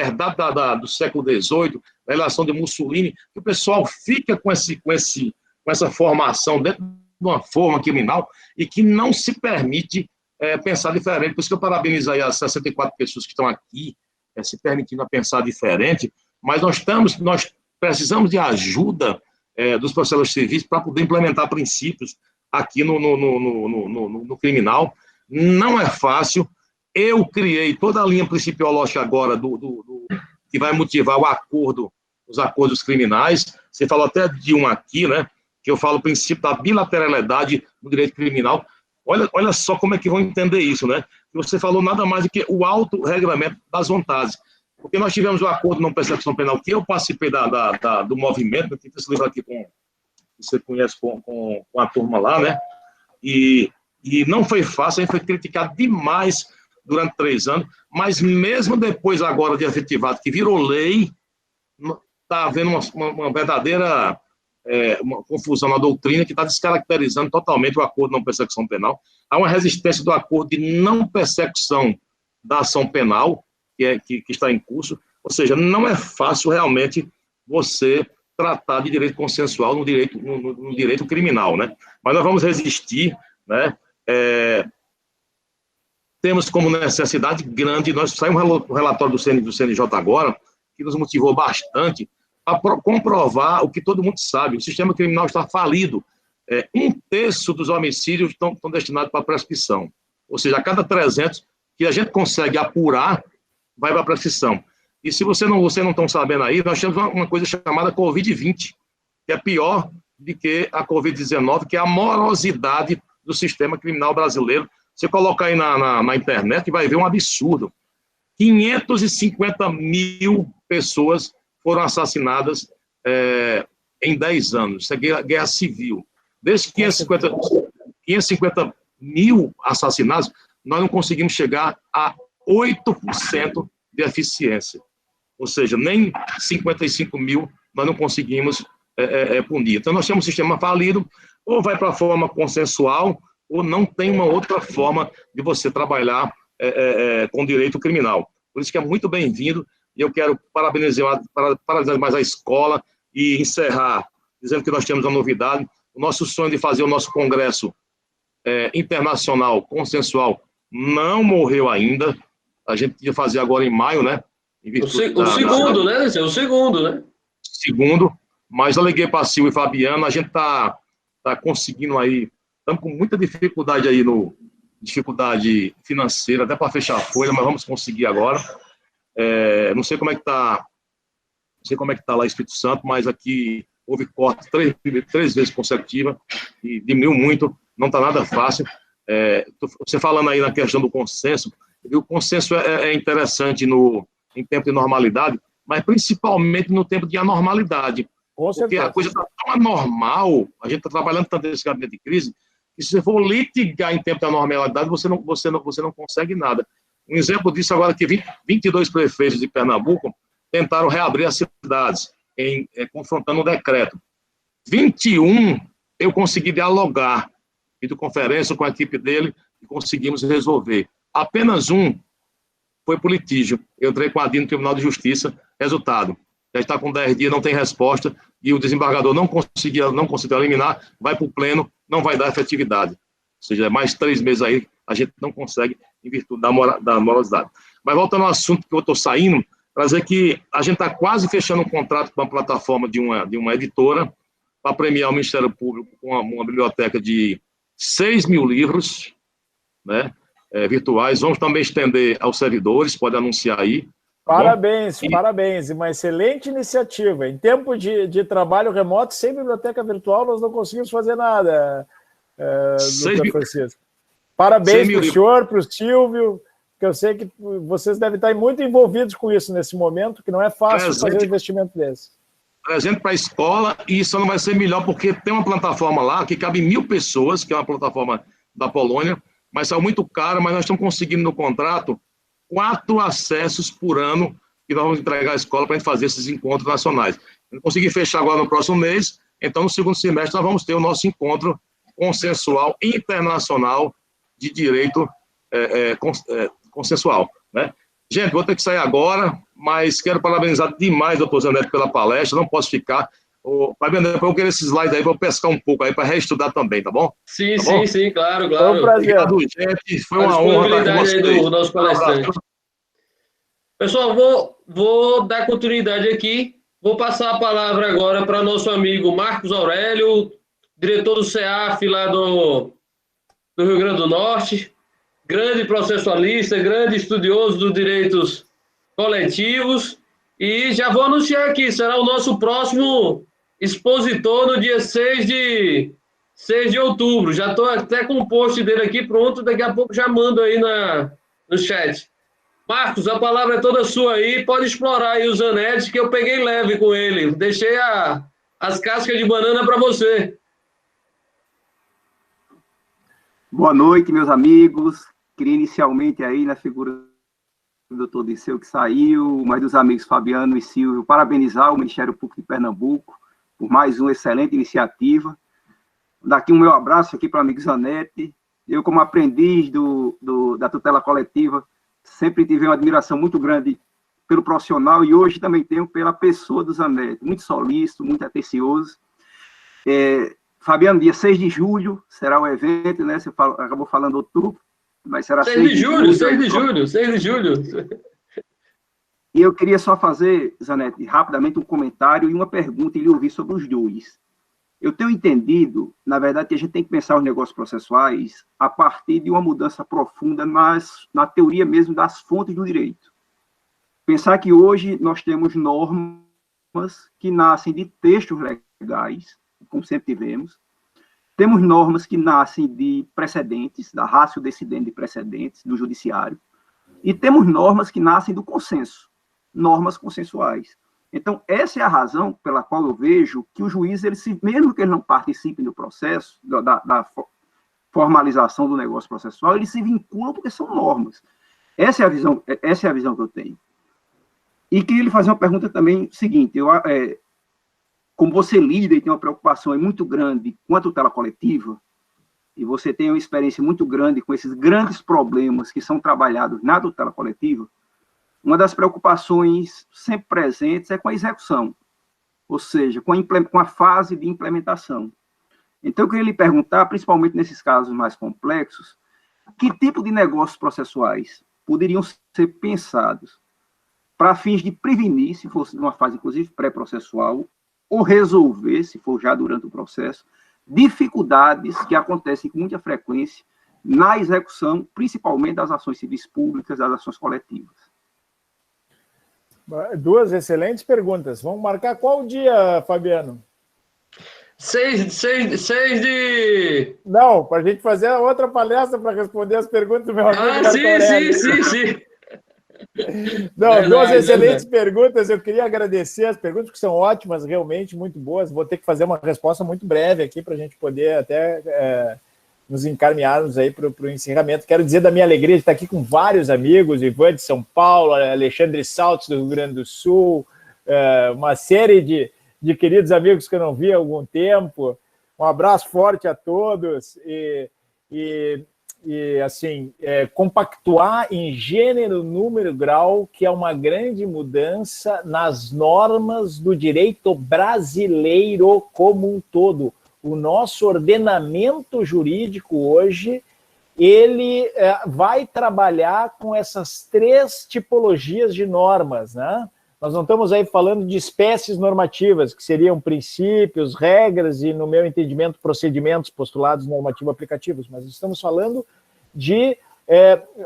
herdado do século XVIII, da relação de Mussolini, que o pessoal fica com essa formação dentro de uma forma criminal e que não se permite pensar diferente. Por isso que eu parabenizo aí as 64 pessoas que estão aqui se permitindo a pensar diferente, mas nós precisamos de ajuda dos processadores civis para poder implementar princípios aqui no criminal. Não é fácil. Eu criei toda a linha principiológica agora que vai motivar os acordos criminais. Você falou até de um aqui, né? Que eu falo o princípio da bilateralidade no direito criminal. Olha só como é que vão entender isso, né? Você falou nada mais do que o autorregulamento das vontades. Porque nós tivemos o acordo de não persecução penal, que eu participei do movimento, eu fiz esse livro aqui você conhece com a turma lá, né? E não foi fácil, a gente foi criticado demais durante 3 anos, mas mesmo depois agora de efetivado, que virou lei, está havendo uma verdadeira uma confusão na doutrina que está descaracterizando totalmente o acordo de não persecução penal. Há uma resistência do acordo de não persecução da ação penal, que está em curso, ou seja, não é fácil realmente você tratar de direito consensual no direito criminal, né? Mas nós vamos resistir, né? Temos como necessidade grande, nós saímos um relatório do CNJ agora, que nos motivou bastante a comprovar o que todo mundo sabe: o sistema criminal está falido. 1/3 dos homicídios estão destinados para prescrição. Ou seja, a cada 300 que a gente consegue apurar, vai para a prescrição. E se você não estão sabendo aí, nós temos uma coisa chamada Covid-20, que é pior do que a Covid-19, que é a morosidade do sistema criminal brasileiro. Você coloca aí na internet e vai ver um absurdo. 550 mil pessoas foram assassinadas em 10 anos. Isso é guerra civil. Desses 550 mil assassinados, nós não conseguimos chegar a 8% de eficiência. Ou seja, nem 55 mil nós não conseguimos punir. Então, nós temos um sistema falido, ou vai para a forma consensual, ou não tem uma outra forma de você trabalhar com direito criminal. Por isso que é muito bem-vindo, e eu quero parabenizar mais a escola e encerrar dizendo que nós temos uma novidade. O nosso sonho de fazer o nosso congresso internacional consensual não morreu ainda. A gente ia fazer agora em maio, né? O segundo, né? Esse é o segundo, né? Segundo, mas eu liguei para a Silvia e Fabiano, a gente está conseguindo aí, estamos com muita dificuldade aí, dificuldade financeira, até para fechar a folha, mas vamos conseguir agora. Não sei como é que está lá em Espírito Santo, mas aqui houve corte 3 vezes consecutiva e diminuiu muito, não está nada fácil. Você falando aí na questão do consenso, o consenso é interessante em tempo de normalidade, mas principalmente no tempo de anormalidade. Porque a coisa está tão anormal, a gente está trabalhando tanto nesse gabinete de crise, que se você for litigar em tempo de anormalidade, você não consegue nada. Um exemplo disso agora é que 22 prefeitos de Pernambuco tentaram reabrir as cidades, confrontando um decreto. 21 eu consegui dialogar, videoconferência com a equipe dele, e conseguimos resolver. Apenas um foi para o litígio. Eu entrei com a DIN no Tribunal de Justiça, resultado: já está com 10 dias, não tem resposta, e o desembargador não conseguiu eliminar, vai para o pleno, não vai dar efetividade. Ou seja, mais 3 meses aí, a gente não consegue, em virtude da morosidade. Mas voltando ao assunto que eu estou saindo, para dizer que a gente está quase fechando um contrato com a plataforma de uma editora para premiar o Ministério Público com uma biblioteca de 6 mil livros, né, virtuais. Vamos também estender aos servidores, pode anunciar aí. Parabéns, parabéns. Uma excelente iniciativa. Em tempo de trabalho remoto, sem biblioteca virtual, nós não conseguimos fazer nada, doutor Francisco. Parabéns para o senhor, para o Silvio. porque eu sei que vocês devem estar muito envolvidos com isso nesse momento, que não é fácil fazer um investimento desse. Presente para a escola, e isso não vai ser melhor, porque tem uma plataforma lá que cabe 1.000 pessoas, que é uma plataforma da Polônia, mas saiu muito caro, mas nós estamos conseguindo no contrato 4 acessos por ano que nós vamos entregar à escola para a gente fazer esses encontros nacionais. Eu consegui fechar agora no próximo mês, então no segundo semestre nós vamos ter o nosso encontro consensual internacional de direito consensual, né? Gente, vou ter que sair agora, mas quero parabenizar demais o doutor Zanetti pela palestra, não posso ficar. Fabiano, eu quero esses slides aí para eu pescar um pouco aí, para reestudar também, tá bom? Sim, tá sim, bom? sim, claro, Foi um prazer. Obrigado, gente, foi uma honra estar com vocês. Do nosso palestrante. Pessoal, vou dar continuidade aqui, vou passar a palavra agora para nosso amigo Marcos Aurélio, diretor do CEAF lá do Rio Grande do Norte, grande processualista, grande estudioso dos direitos coletivos, e já vou anunciar aqui, será o nosso próximo expositor no dia 6 de outubro. Já estou até com o post dele aqui pronto, daqui a pouco já mando aí no chat. Marcos, a palavra é toda sua aí, pode explorar aí o Zanetti, que eu peguei leve com ele, deixei as cascas de banana para você. Boa noite, meus amigos. Queria inicialmente aí, na figura do doutor Disseu, que saiu, mas dos amigos Fabiano e Silvio, parabenizar o Ministério Público de Pernambuco por mais uma excelente iniciativa. Daqui um meu abraço aqui para o amigo Zanetti. Eu, como aprendiz da tutela coletiva, sempre tive uma admiração muito grande pelo profissional e hoje também tenho pela pessoa do Zanetti, muito solícito, muito atencioso. Fabiano, dia 6 de julho será o evento, né? Você acabou falando outubro, mas será 6 de julho. 6 de julho. E eu queria só fazer, Zanetti, rapidamente um comentário e uma pergunta e lhe ouvir sobre os dois. Eu tenho entendido, na verdade, que a gente tem que pensar os negócios processuais a partir de uma mudança profunda na teoria mesmo das fontes do direito. Pensar que hoje nós temos normas que nascem de textos legais, como sempre tivemos. Temos normas que nascem de precedentes, da ratio decidendi de precedentes do judiciário, e temos normas que nascem do consenso, normas consensuais. Então, essa é a razão pela qual eu vejo que o juiz, mesmo que ele não participe do processo, da formalização do negócio processual, ele se vincula porque são normas. Essa é a visão que eu tenho. E queria lhe fazer uma pergunta também seguinte, como você lida e tem uma preocupação muito grande com a tutela coletiva, e você tem uma experiência muito grande com esses grandes problemas que são trabalhados na tutela coletiva, uma das preocupações sempre presentes é com a execução, ou seja, com a fase de implementação. Então, eu queria lhe perguntar, principalmente nesses casos mais complexos, que tipo de negócios processuais poderiam ser pensados para fins de prevenir, se fosse numa fase, inclusive, pré-processual, ou resolver, se for já durante o processo, dificuldades que acontecem com muita frequência na execução, principalmente das ações civis públicas, das ações coletivas. Duas excelentes perguntas. Vamos marcar qual dia, Fabiano? 6 de... Não, para a gente fazer outra palestra para responder as perguntas do meu amigo. Sim. Não, verdade, duas excelentes perguntas. Eu queria agradecer as perguntas, que são ótimas, realmente muito boas. Vou ter que fazer uma resposta muito breve aqui para a gente poder até nos encaminharmos aí para o encerramento. Quero dizer da minha alegria de estar aqui com vários amigos, Ivan de São Paulo, Alexandre Saltos do Rio Grande do Sul, uma série de queridos amigos que eu não vi há algum tempo. Um abraço forte a todos e assim, compactuar em gênero, número, grau, que é uma grande mudança nas normas do direito brasileiro como um todo. O nosso ordenamento jurídico hoje, ele vai trabalhar com essas 3 tipologias de normas, né? Nós não estamos aí falando de espécies normativas, que seriam princípios, regras e, no meu entendimento, procedimentos, postulados normativo-aplicativos, mas estamos falando de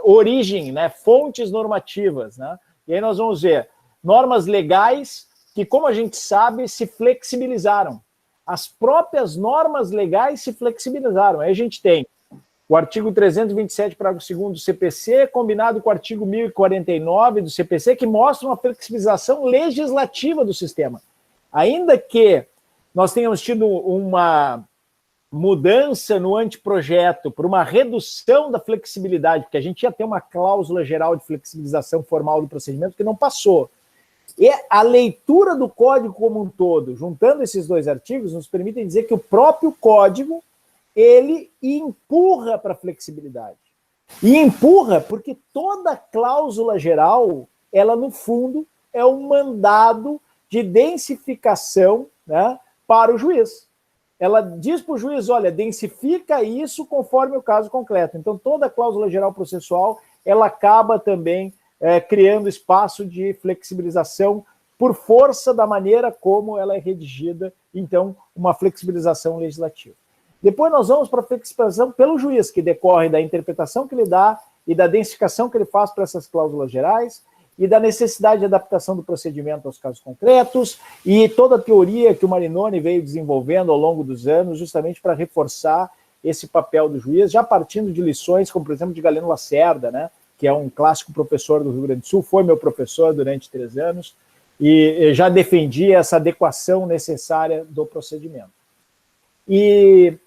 origem, né? Fontes normativas, né? E aí nós vamos ver normas legais que, como a gente sabe, se flexibilizaram. As próprias normas legais se flexibilizaram. Aí a gente tem o artigo 327, parágrafo 2º do CPC, combinado com o artigo 1049 do CPC, que mostra uma flexibilização legislativa do sistema. Ainda que nós tenhamos tido uma mudança no anteprojeto por uma redução da flexibilidade, porque a gente ia ter uma cláusula geral de flexibilização formal do procedimento que não passou. E a leitura do código como um todo, juntando esses dois artigos, nos permite dizer que o próprio código, ele empurra para a flexibilidade. E empurra porque toda cláusula geral, ela no fundo é um mandado de densificação, né, para o juiz. Ela diz para o juiz, olha, densifica isso conforme o caso concreto. Então, toda cláusula geral processual, ela acaba também criando espaço de flexibilização por força da maneira como ela é redigida, então, uma flexibilização legislativa. Depois nós vamos para a flexibilização pelo juiz, que decorre da interpretação que ele dá e da densificação que ele faz para essas cláusulas gerais e da necessidade de adaptação do procedimento aos casos concretos e toda a teoria que o Marinoni veio desenvolvendo ao longo dos anos, justamente para reforçar esse papel do juiz, já partindo de lições como, por exemplo, de Galeno Lacerda, né, que é um clássico professor do Rio Grande do Sul, foi meu professor durante 3 anos, e já defendia essa adequação necessária do procedimento. E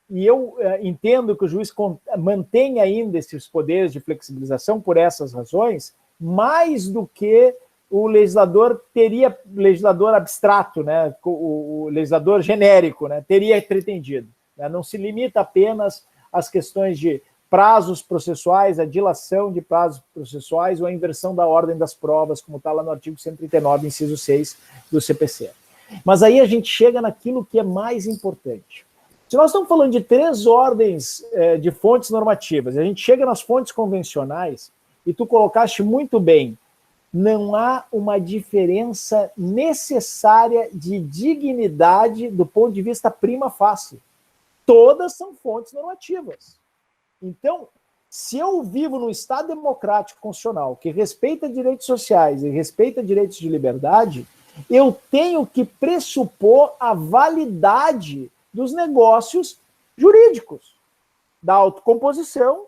eu entendo que o juiz mantém ainda esses poderes de flexibilização por essas razões, mais do que o legislador teria, legislador abstrato, né, o legislador genérico, né, teria pretendido. Né, não se limita apenas às questões de prazos processuais, a dilação de prazos processuais ou a inversão da ordem das provas, como está lá no artigo 139, inciso 6 do CPC. Mas aí a gente chega naquilo que é mais importante. Se nós estamos falando de 3 ordens de fontes normativas, a gente chega nas fontes convencionais, e tu colocaste muito bem, não há uma diferença necessária de dignidade do ponto de vista prima facie. Todas são fontes normativas. Então, se eu vivo num Estado democrático constitucional que respeita direitos sociais e respeita direitos de liberdade, eu tenho que pressupor a validade dos negócios jurídicos, da autocomposição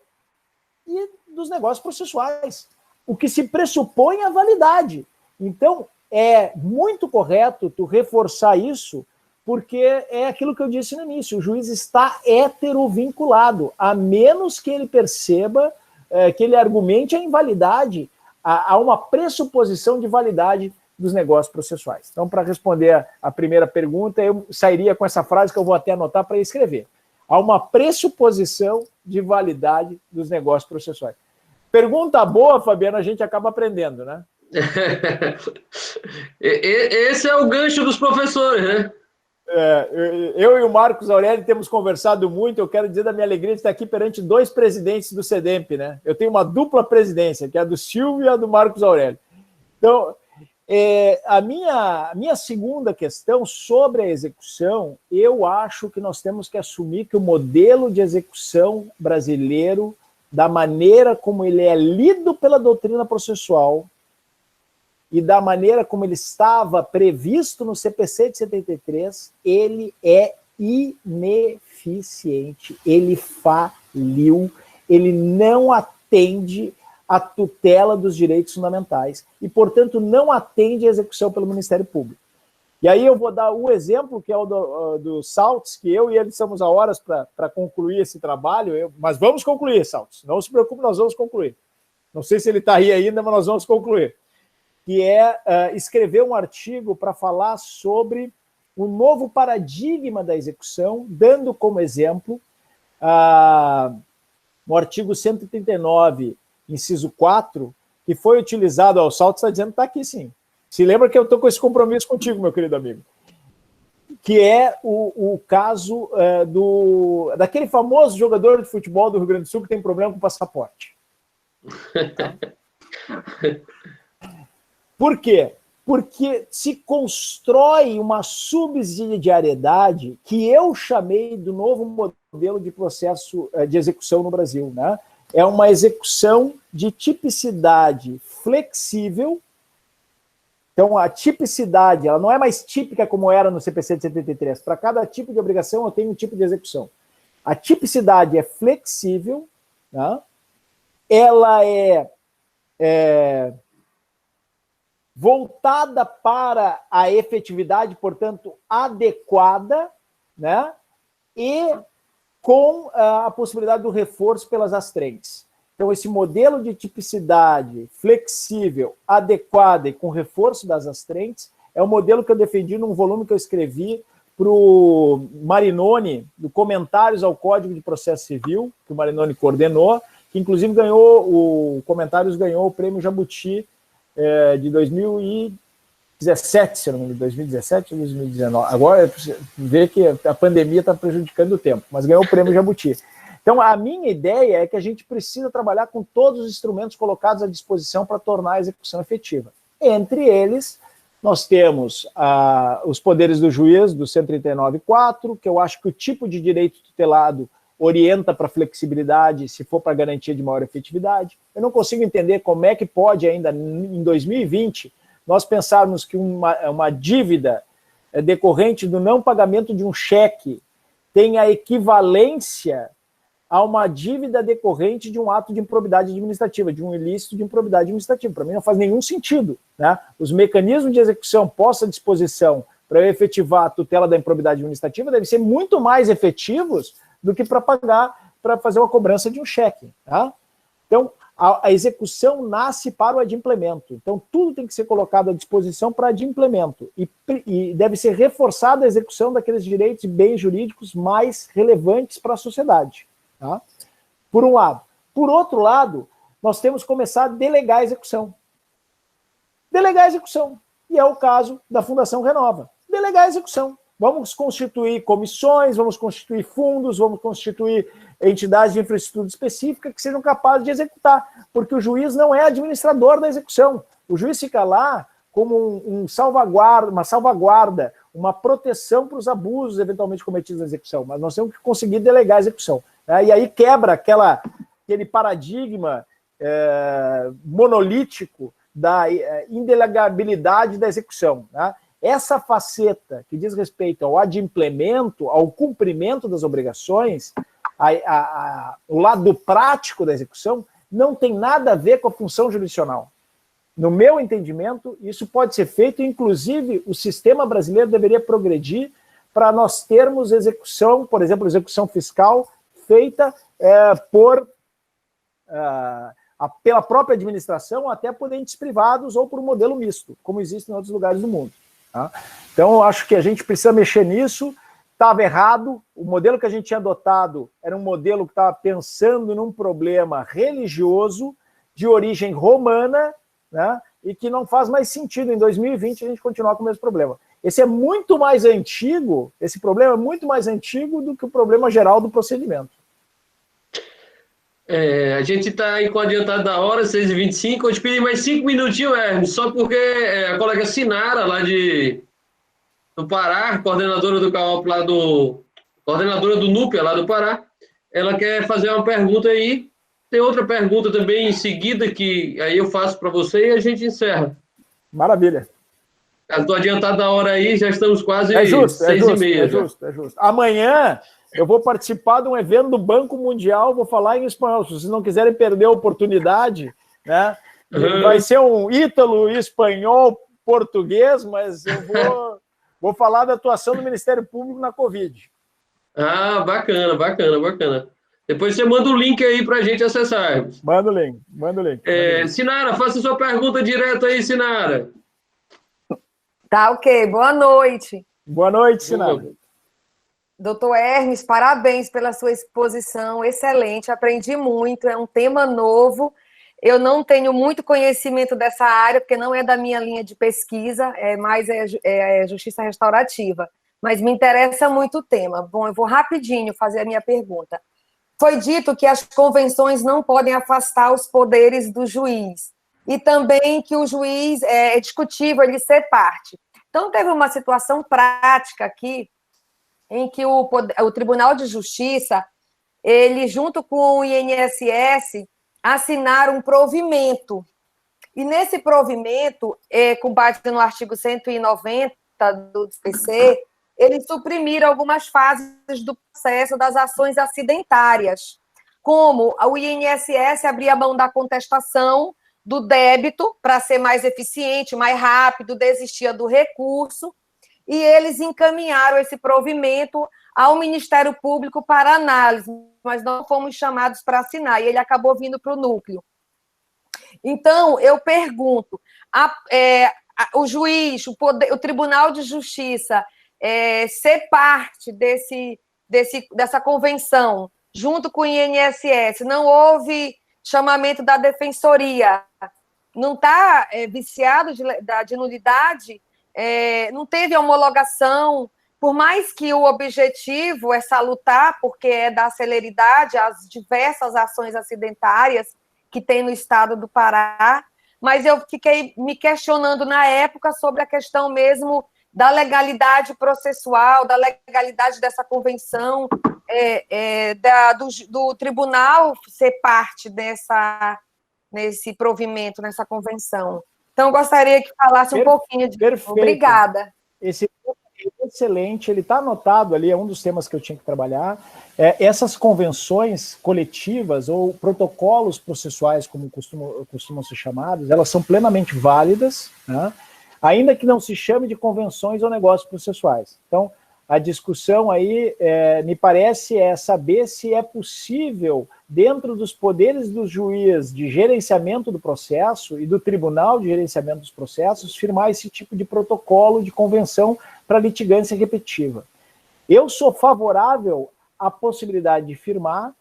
e dos negócios processuais. O que se pressupõe é a validade. Então, é muito correto tu reforçar isso, porque é aquilo que eu disse no início, o juiz está heterovinculado, a menos que ele perceba, que ele argumente a invalidade, há uma pressuposição de validade dos negócios processuais. Então, para responder a primeira pergunta, eu sairia com essa frase que eu vou até anotar para escrever. Há uma pressuposição de validade dos negócios processuais. Pergunta boa, Fabiano, a gente acaba aprendendo, né? Esse é o gancho dos professores, né? Eu e o Marcos Aurélio temos conversado muito. Eu quero dizer da minha alegria de estar aqui perante 2 presidentes do CEDEMP, né? Eu tenho uma dupla presidência, que é a do Silvio e a do Marcos Aurélio. Então, a minha segunda questão sobre a execução, eu acho que nós temos que assumir que o modelo de execução brasileiro, da maneira como ele é lido pela doutrina processual e da maneira como ele estava previsto no CPC de 73, ele é ineficiente, ele faliu, ele não atende a tutela dos direitos fundamentais e, portanto, não atende à execução pelo Ministério Público. E aí eu vou dar um exemplo, que é o do Saltes, que eu e ele estamos a horas para concluir esse trabalho, mas vamos concluir, Saltes, não se preocupe, nós vamos concluir. Não sei se ele está aí ainda, mas nós vamos concluir. Que é escrever um artigo para falar sobre o novo paradigma da execução, dando como exemplo o artigo 139, inciso 4, que foi utilizado, o Salto está dizendo que está aqui sim. Se lembra que eu estou com esse compromisso contigo, meu querido amigo. Que é o caso daquele famoso jogador de futebol do Rio Grande do Sul que tem problema com o passaporte. Por quê? Porque se constrói uma subsidiariedade que eu chamei do novo modelo de processo de execução no Brasil, né? É uma execução de tipicidade flexível. Então, a tipicidade, ela não é mais típica como era no CPC de 73. Para cada tipo de obrigação, eu tenho um tipo de execução. A tipicidade é flexível, né? Ela é voltada para a efetividade, portanto, adequada, né? E com a possibilidade do reforço pelas astrentes. Então, esse modelo de tipicidade flexível, adequada e com reforço das astrentes é o modelo que eu defendi num volume que eu escrevi para o Marinoni, do Comentários ao Código de Processo Civil, que o Marinoni coordenou, que inclusive o Comentários ganhou o Prêmio Jabuti de 2017, se eu não me engano, 2017 ou 2019. Agora, vê que a pandemia está prejudicando o tempo, mas ganhou o Prêmio Jabuti. Então, a minha ideia é que a gente precisa trabalhar com todos os instrumentos colocados à disposição para tornar a execução efetiva. Entre eles, nós temos os poderes do juiz, do 139.4, que eu acho que o tipo de direito tutelado orienta para flexibilidade, se for para garantia de maior efetividade. Eu não consigo entender como é que pode ainda, em 2020, nós pensarmos que uma dívida decorrente do não pagamento de um cheque tem a equivalência a uma dívida decorrente de um ato de improbidade administrativa, de um ilícito de improbidade administrativa. Para mim não faz nenhum sentido, né? Os mecanismos de execução postos à disposição para efetivar a tutela da improbidade administrativa devem ser muito mais efetivos do que para fazer uma cobrança de um cheque, tá? Então, a execução nasce para o adimplemento. Então, tudo tem que ser colocado à disposição para adimplemento. E deve ser reforçada a execução daqueles direitos e bens jurídicos mais relevantes para a sociedade. Tá? Por um lado. Por outro lado, nós temos que começar a delegar a execução. Delegar a execução. E é o caso da Fundação Renova. Delegar a execução. Vamos constituir comissões, vamos constituir fundos, vamos constituir entidades de infraestrutura específica que sejam capazes de executar, porque o juiz não é administrador da execução. O juiz fica lá como uma salvaguarda, uma proteção para os abusos eventualmente cometidos na execução, mas nós temos que conseguir delegar a execução. E aí quebra aquele paradigma monolítico da indelegabilidade da execução, né? Essa faceta que diz respeito ao adimplemento, ao cumprimento das obrigações, o lado prático da execução, não tem nada a ver com a função jurisdicional. No meu entendimento, isso pode ser feito, inclusive o sistema brasileiro deveria progredir para nós termos execução, por exemplo, execução fiscal feita pela própria administração, até por entes privados ou por um modelo misto, como existe em outros lugares do mundo. Tá? Então, eu acho que a gente precisa mexer nisso. Estava errado, o modelo que a gente tinha adotado era um modelo que estava pensando num problema religioso de origem romana, né, e que não faz mais sentido em 2020 a gente continuar com o mesmo problema. Esse é muito mais antigo, esse problema é muito mais antigo do que o problema geral do procedimento. A gente está com adiantado da hora, 6h25, eu te pedi mais 5 minutinhos, Hermes, só porque a colega Sinara, lá do Pará, coordenadora do CAOP coordenadora do NUPEA lá do Pará, ela quer fazer uma pergunta aí. Tem outra pergunta também em seguida que aí eu faço para você e a gente encerra. Maravilha. Estou adiantado da hora aí, já estamos quase 6h30. É justo. Amanhã eu vou participar de um evento do Banco Mundial, vou falar em espanhol. Se vocês não quiserem perder a oportunidade, né? Vai ser um ítalo, espanhol, português, mas eu vou falar da atuação do Ministério Público na Covid. Ah, bacana. Depois você manda o link aí para a gente acessar. Manda o link. Sinara, faça sua pergunta direto aí, Sinara. Tá, ok. Boa noite. Boa noite, Sinara. Doutor Hermes, parabéns pela sua exposição, excelente, aprendi muito, é um tema novo. Eu não tenho muito conhecimento dessa área, porque não é da minha linha de pesquisa, mais justiça restaurativa, mas me interessa muito o tema. Bom, eu vou rapidinho fazer a minha pergunta. Foi dito que as convenções não podem afastar os poderes do juiz, e também que o juiz é discutível ele ser parte. Então, teve uma situação prática aqui, em que o Tribunal de Justiça, ele, junto com o INSS, assinaram um provimento. E nesse provimento, com base no artigo 190 do DPC, eles suprimiram algumas fases do processo das ações acidentárias, como o INSS abria mão da contestação do débito para ser mais eficiente, mais rápido, desistia do recurso, e eles encaminharam esse provimento ao Ministério Público para análise, mas não fomos chamados para assinar, e ele acabou vindo para o núcleo. Então, eu pergunto, o juiz, o Tribunal de Justiça, ser parte dessa convenção, junto com o INSS, não houve chamamento da defensoria, não está viciado de nulidade, não teve homologação, por mais que o objetivo é salutar, porque é dar celeridade às diversas ações acidentárias que tem no estado do Pará, mas eu fiquei me questionando na época sobre a questão mesmo da legalidade processual, da legalidade dessa convenção, do tribunal ser parte nesse provimento, nessa convenção. Então, eu gostaria que falasse um pouquinho de... Perfeito. Obrigada. Esse é excelente, ele está anotado ali, é um dos temas que eu tinha que trabalhar. Essas convenções coletivas ou protocolos processuais, como costumam ser chamados, elas são plenamente válidas, né? Ainda que não se chame de convenções ou negócios processuais. Então, a discussão aí, me parece, saber se é possível, dentro dos poderes do juiz de gerenciamento do processo e do tribunal de gerenciamento dos processos, firmar esse tipo de protocolo de convenção para litigância repetitiva. Eu sou favorável à possibilidade de firmar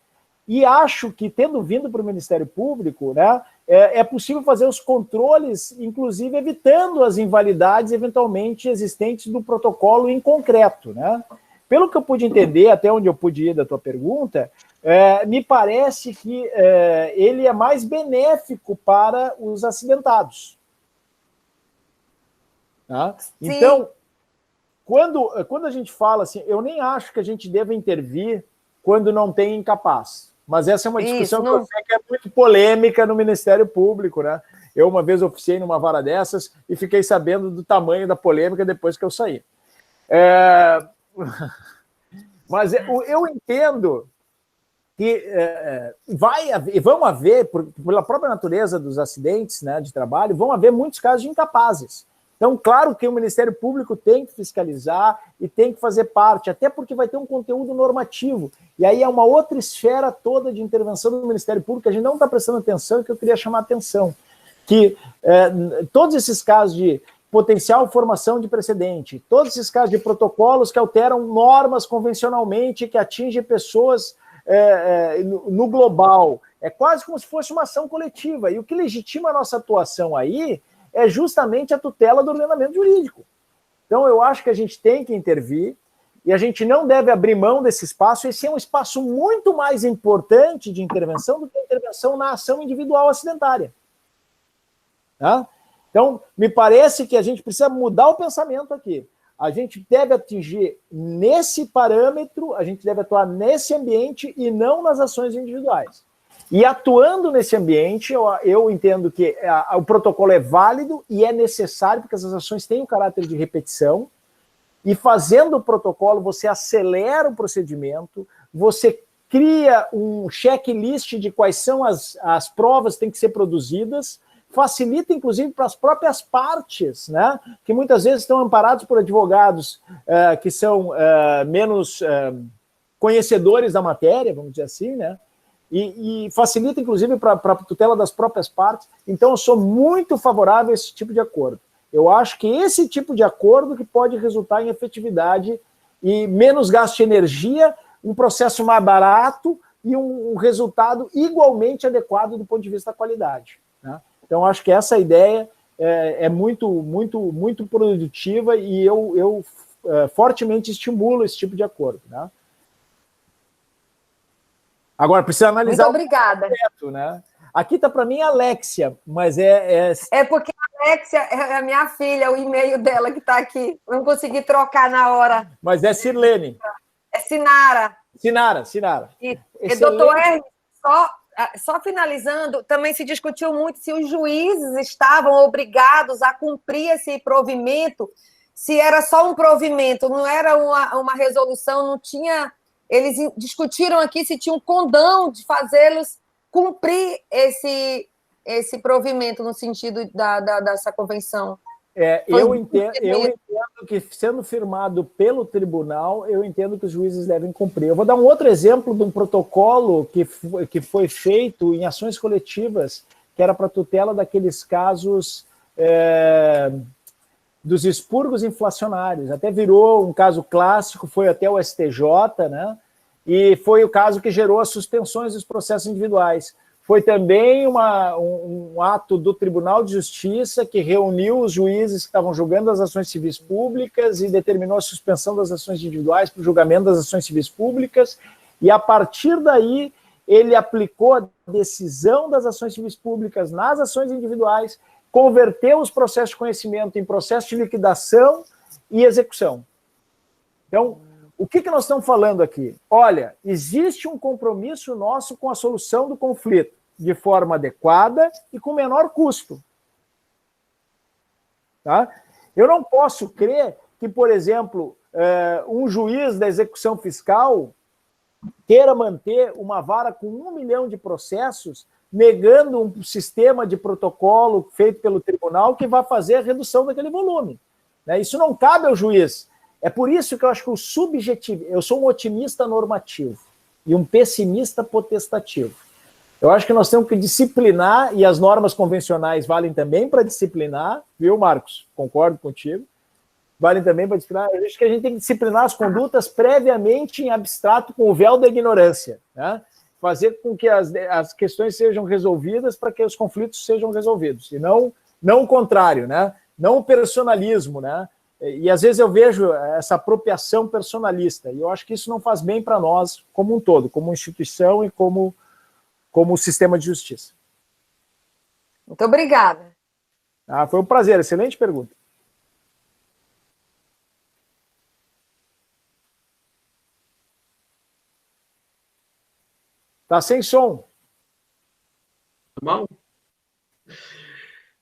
e acho que, tendo vindo para o Ministério Público, né, é possível fazer os controles, inclusive evitando as invalidades eventualmente existentes do protocolo em concreto, né? Pelo que eu pude entender, até onde eu pude ir da tua pergunta, me parece que ele é mais benéfico para os acidentados. Tá? Então, quando a gente fala assim, eu nem acho que a gente deva intervir quando não tem incapaz. Mas essa é uma discussão que eu sei que é muito polêmica no Ministério Público, né? Eu uma vez oficiei numa vara dessas e fiquei sabendo do tamanho da polêmica depois que eu saí. Mas eu entendo que vão haver, pela própria natureza dos acidentes, né, de trabalho, vão haver muitos casos de incapazes. Então, claro que o Ministério Público tem que fiscalizar e tem que fazer parte, até porque vai ter um conteúdo normativo. E aí é uma outra esfera toda de intervenção do Ministério Público que a gente não está prestando atenção e que eu queria chamar a atenção. Que todos esses casos de potencial formação de precedente, todos esses casos de protocolos que alteram normas convencionalmente, que atingem pessoas no global, é quase como se fosse uma ação coletiva. E o que legitima a nossa atuação aí é justamente a tutela do ordenamento jurídico. Então, eu acho que a gente tem que intervir e a gente não deve abrir mão desse espaço. Esse é um espaço muito mais importante de intervenção do que a intervenção na ação individual acidentária. Tá? Então, me parece que a gente precisa mudar o pensamento aqui. A gente deve atingir nesse parâmetro, a gente deve atuar nesse ambiente e não nas ações individuais. E atuando nesse ambiente, eu entendo que o protocolo é válido e é necessário, porque essas ações têm o caráter de repetição, e fazendo o protocolo, você acelera o procedimento, você cria um checklist de quais são as provas que têm que ser produzidas, facilita, inclusive, para as próprias partes, né, que muitas vezes estão amparados por advogados que são menos conhecedores da matéria, vamos dizer assim, né, e facilita, inclusive, para a tutela das próprias partes. Então, eu sou muito favorável a esse tipo de acordo. Eu acho que esse tipo de acordo que pode resultar em efetividade e menos gasto de energia, um processo mais barato e um resultado igualmente adequado do ponto de vista da qualidade, né? Então, acho que essa ideia é muito, muito, muito produtiva e eu fortemente estimulo esse tipo de acordo, né? Agora, precisa analisar... Muito obrigada. Projeto, né? Aqui está para mim a Alexia, mas É porque a Alexia é a minha filha, o e-mail dela que está aqui. Eu não consegui trocar na hora. Mas é Sirlene. É Sinara. Sinara. E doutor Hermes, só finalizando, também se discutiu muito se os juízes estavam obrigados a cumprir esse provimento se era só um provimento, não era uma resolução, não tinha... Eles discutiram aqui se tinha um condão de fazê-los cumprir esse provimento no sentido dessa convenção. Eu entendo que, sendo firmado pelo tribunal, eu entendo que os juízes devem cumprir. Eu vou dar um outro exemplo de um protocolo que foi feito em ações coletivas, que era para tutela daqueles casos dos expurgos inflacionários. Até virou um caso clássico, foi até o STJ, né? E foi o caso que gerou as suspensões dos processos individuais. Foi também um ato do Tribunal de Justiça que reuniu os juízes que estavam julgando as ações civis públicas e determinou a suspensão das ações individuais para o julgamento das ações civis públicas, e a partir daí ele aplicou a decisão das ações civis públicas nas ações individuais, converteu os processos de conhecimento em processo de liquidação e execução. Então, o que nós estamos falando aqui? Olha, existe um compromisso nosso com a solução do conflito de forma adequada e com menor custo. Tá? Eu não posso crer que, por exemplo, um juiz da execução fiscal queira manter uma vara com 1 milhão de processos, negando um sistema de protocolo feito pelo tribunal que vai fazer a redução daquele volume. Né? Isso não cabe ao juiz. É por isso que eu acho que o subjetivo... Eu sou um otimista normativo e um pessimista potestativo. Eu acho que nós temos que disciplinar, e as normas convencionais valem também para disciplinar, viu, Marcos? Concordo contigo. Valem também para disciplinar. Eu acho que a gente tem que disciplinar as condutas previamente em abstrato, com o véu da ignorância, né? Fazer com que as questões sejam resolvidas para que os conflitos sejam resolvidos, e não o contrário, né? Não o personalismo, né? E às vezes eu vejo essa apropriação personalista, e eu acho que isso não faz bem para nós como um todo, como instituição e como sistema de justiça. Muito obrigada. Foi um prazer, excelente pergunta. Tá sem som. Mal?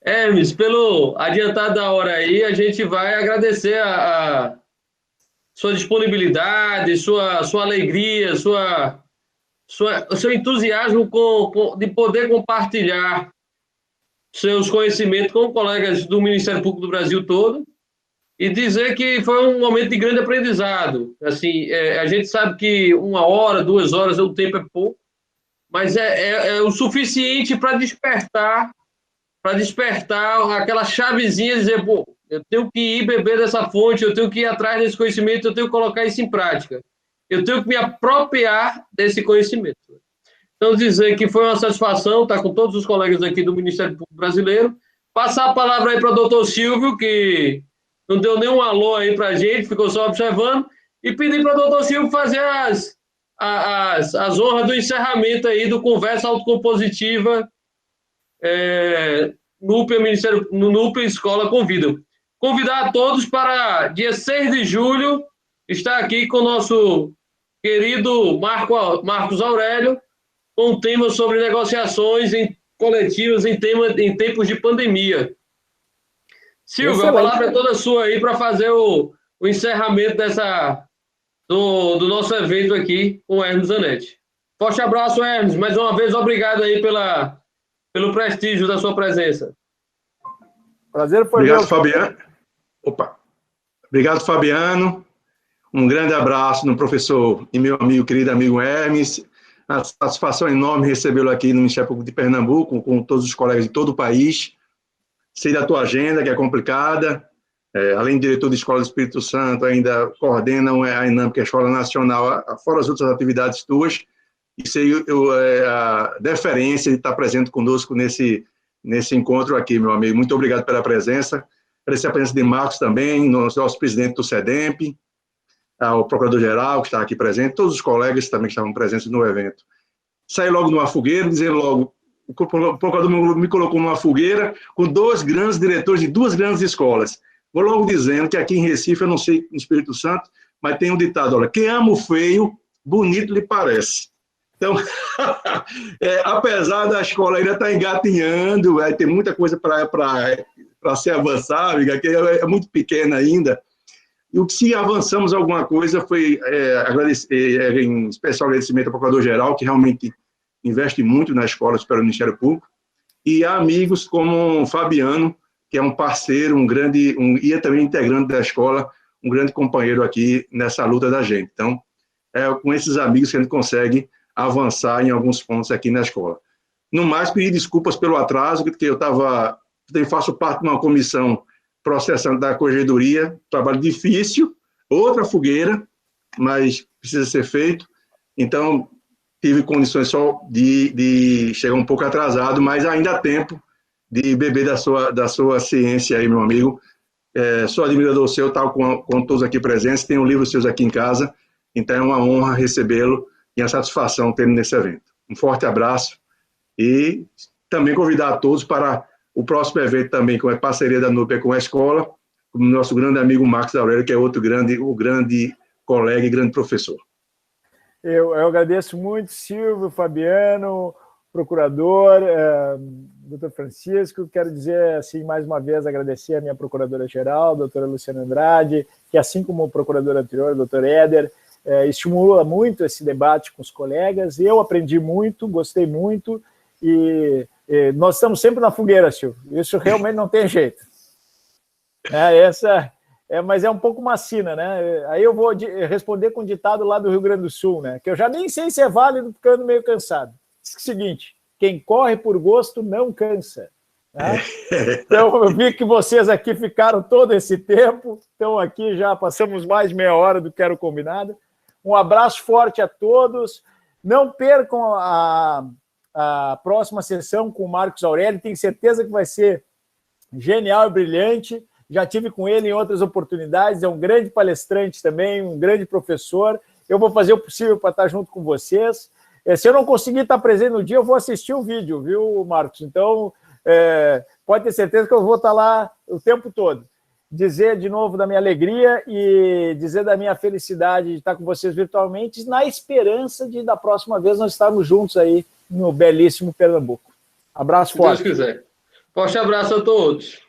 Hermes, pelo adiantado da hora aí, a gente vai agradecer a sua disponibilidade, sua alegria, o seu entusiasmo de poder compartilhar seus conhecimentos com colegas do Ministério Público do Brasil todo, e dizer que foi um momento de grande aprendizado. Assim, a gente sabe que 1 hora, 2 horas, o tempo é pouco, mas é o suficiente para despertar aquela chavezinha e dizer, pô, eu tenho que ir beber dessa fonte, eu tenho que ir atrás desse conhecimento, eu tenho que colocar isso em prática. Eu tenho que me apropriar desse conhecimento. Então, dizer que foi uma satisfação estar com todos os colegas aqui do Ministério Público Brasileiro. Passar a palavra aí para o doutor Silvio, que não deu nenhum alô aí para a gente, ficou só observando, e pedir para o doutor Silvio fazer as honras do encerramento aí do Conversa Autocompositiva no NUPEA Escola Convida. Convidar a todos para dia 6 de julho estar aqui com o nosso querido Marcos Aurélio, com um tema sobre negociações coletivas em tempos de pandemia. Silvio, a palavra é toda sua aí para fazer o encerramento do nosso evento aqui com o Hermes Zanetti. Forte abraço, Hermes. Mais uma vez, obrigado aí pelo prestígio da sua presença. Prazer foi Obrigado, meu. Fabiano. Obrigado, Fabiano. Um grande abraço no professor e meu querido amigo Hermes. A satisfação enorme recebê-lo aqui no Ministério Público de Pernambuco, com todos os colegas de todo o país. Sei da tua agenda, que é complicada. Além de diretor de Escola do Espírito Santo, ainda coordenam a ENAM, que é a Escola Nacional, fora as outras atividades tuas. E sei a deferência de estar presente conosco nesse encontro aqui, meu amigo. Muito obrigado pela presença. Agradecer a presença de Marcos também, nosso presidente do SEDEMP, o procurador-geral que está aqui presente, todos os colegas também que estavam presentes no evento. Saí logo numa fogueira, dizendo logo, o procurador me colocou numa fogueira com 2 grandes diretores de 2 grandes escolas. Vou logo dizendo que aqui em Recife, eu não sei no Espírito Santo, mas tem um ditado, olha, quem ama o feio, bonito lhe parece. Então, apesar da escola ainda estar engatinhando, tem muita coisa para para se avançar, amiga, que é muito pequena ainda. E o que se avançamos alguma coisa foi agradecer, em especial agradecimento ao Procurador-Geral, que realmente investe muito na escola superior do Ministério Público, e a amigos como o Fabiano, que é um parceiro, e é também integrante da escola, um grande companheiro aqui nessa luta da gente. Então, é com esses amigos que a gente consegue avançar em alguns pontos aqui na escola. No mais, pedir desculpas pelo atraso, porque eu faço parte de uma comissão processando da Corregedoria, trabalho difícil, outra fogueira, mas precisa ser feito. Então, tive condições só de chegar um pouco atrasado, mas ainda há tempo de beber da sua ciência aí, meu amigo. Sou admirador seu, tal com todos aqui presentes, tenho livros seus aqui em casa, então é uma honra recebê-lo e a satisfação tê-lo nesse evento. Um forte abraço e também convidar a todos para o próximo evento também, com a parceria da NUPEA com a escola, com o nosso grande amigo Marcos Aurélio, que é outro grande colega e grande professor. Eu agradeço muito, Silvio, Fabiano, procurador, doutor Francisco. Quero dizer, assim, mais uma vez, agradecer a minha procuradora-geral, doutora Luciana Andrade, que, assim como o procurador anterior, doutor Éder, estimula muito esse debate com os colegas. Eu aprendi muito, gostei muito, e nós estamos sempre na fogueira, Silvio. Isso realmente não tem jeito. Mas é um pouco uma sina, né? Aí eu vou responder com um ditado lá do Rio Grande do Sul, né? Que eu já nem sei se é válido, porque eu ando meio cansado. Diz o seguinte: quem corre por gosto não cansa. Né? Então, eu vi que vocês aqui ficaram todo esse tempo, estão aqui, já passamos mais de meia hora do que era o combinado. Um abraço forte a todos. Não percam a próxima sessão com o Marcos Aurélio, tenho certeza que vai ser genial e brilhante. Já tive com ele em outras oportunidades, é um grande palestrante também, um grande professor. Eu vou fazer o possível para estar junto com vocês. Se eu não conseguir estar presente no dia, eu vou assistir o vídeo, viu, Marcos? Então, pode ter certeza que eu vou estar lá o tempo todo. Dizer de novo da minha alegria e dizer da minha felicidade de estar com vocês virtualmente, na esperança de, da próxima vez, nós estarmos juntos aí no belíssimo Pernambuco. Abraço forte. Se Deus quiser. Forte abraço a todos.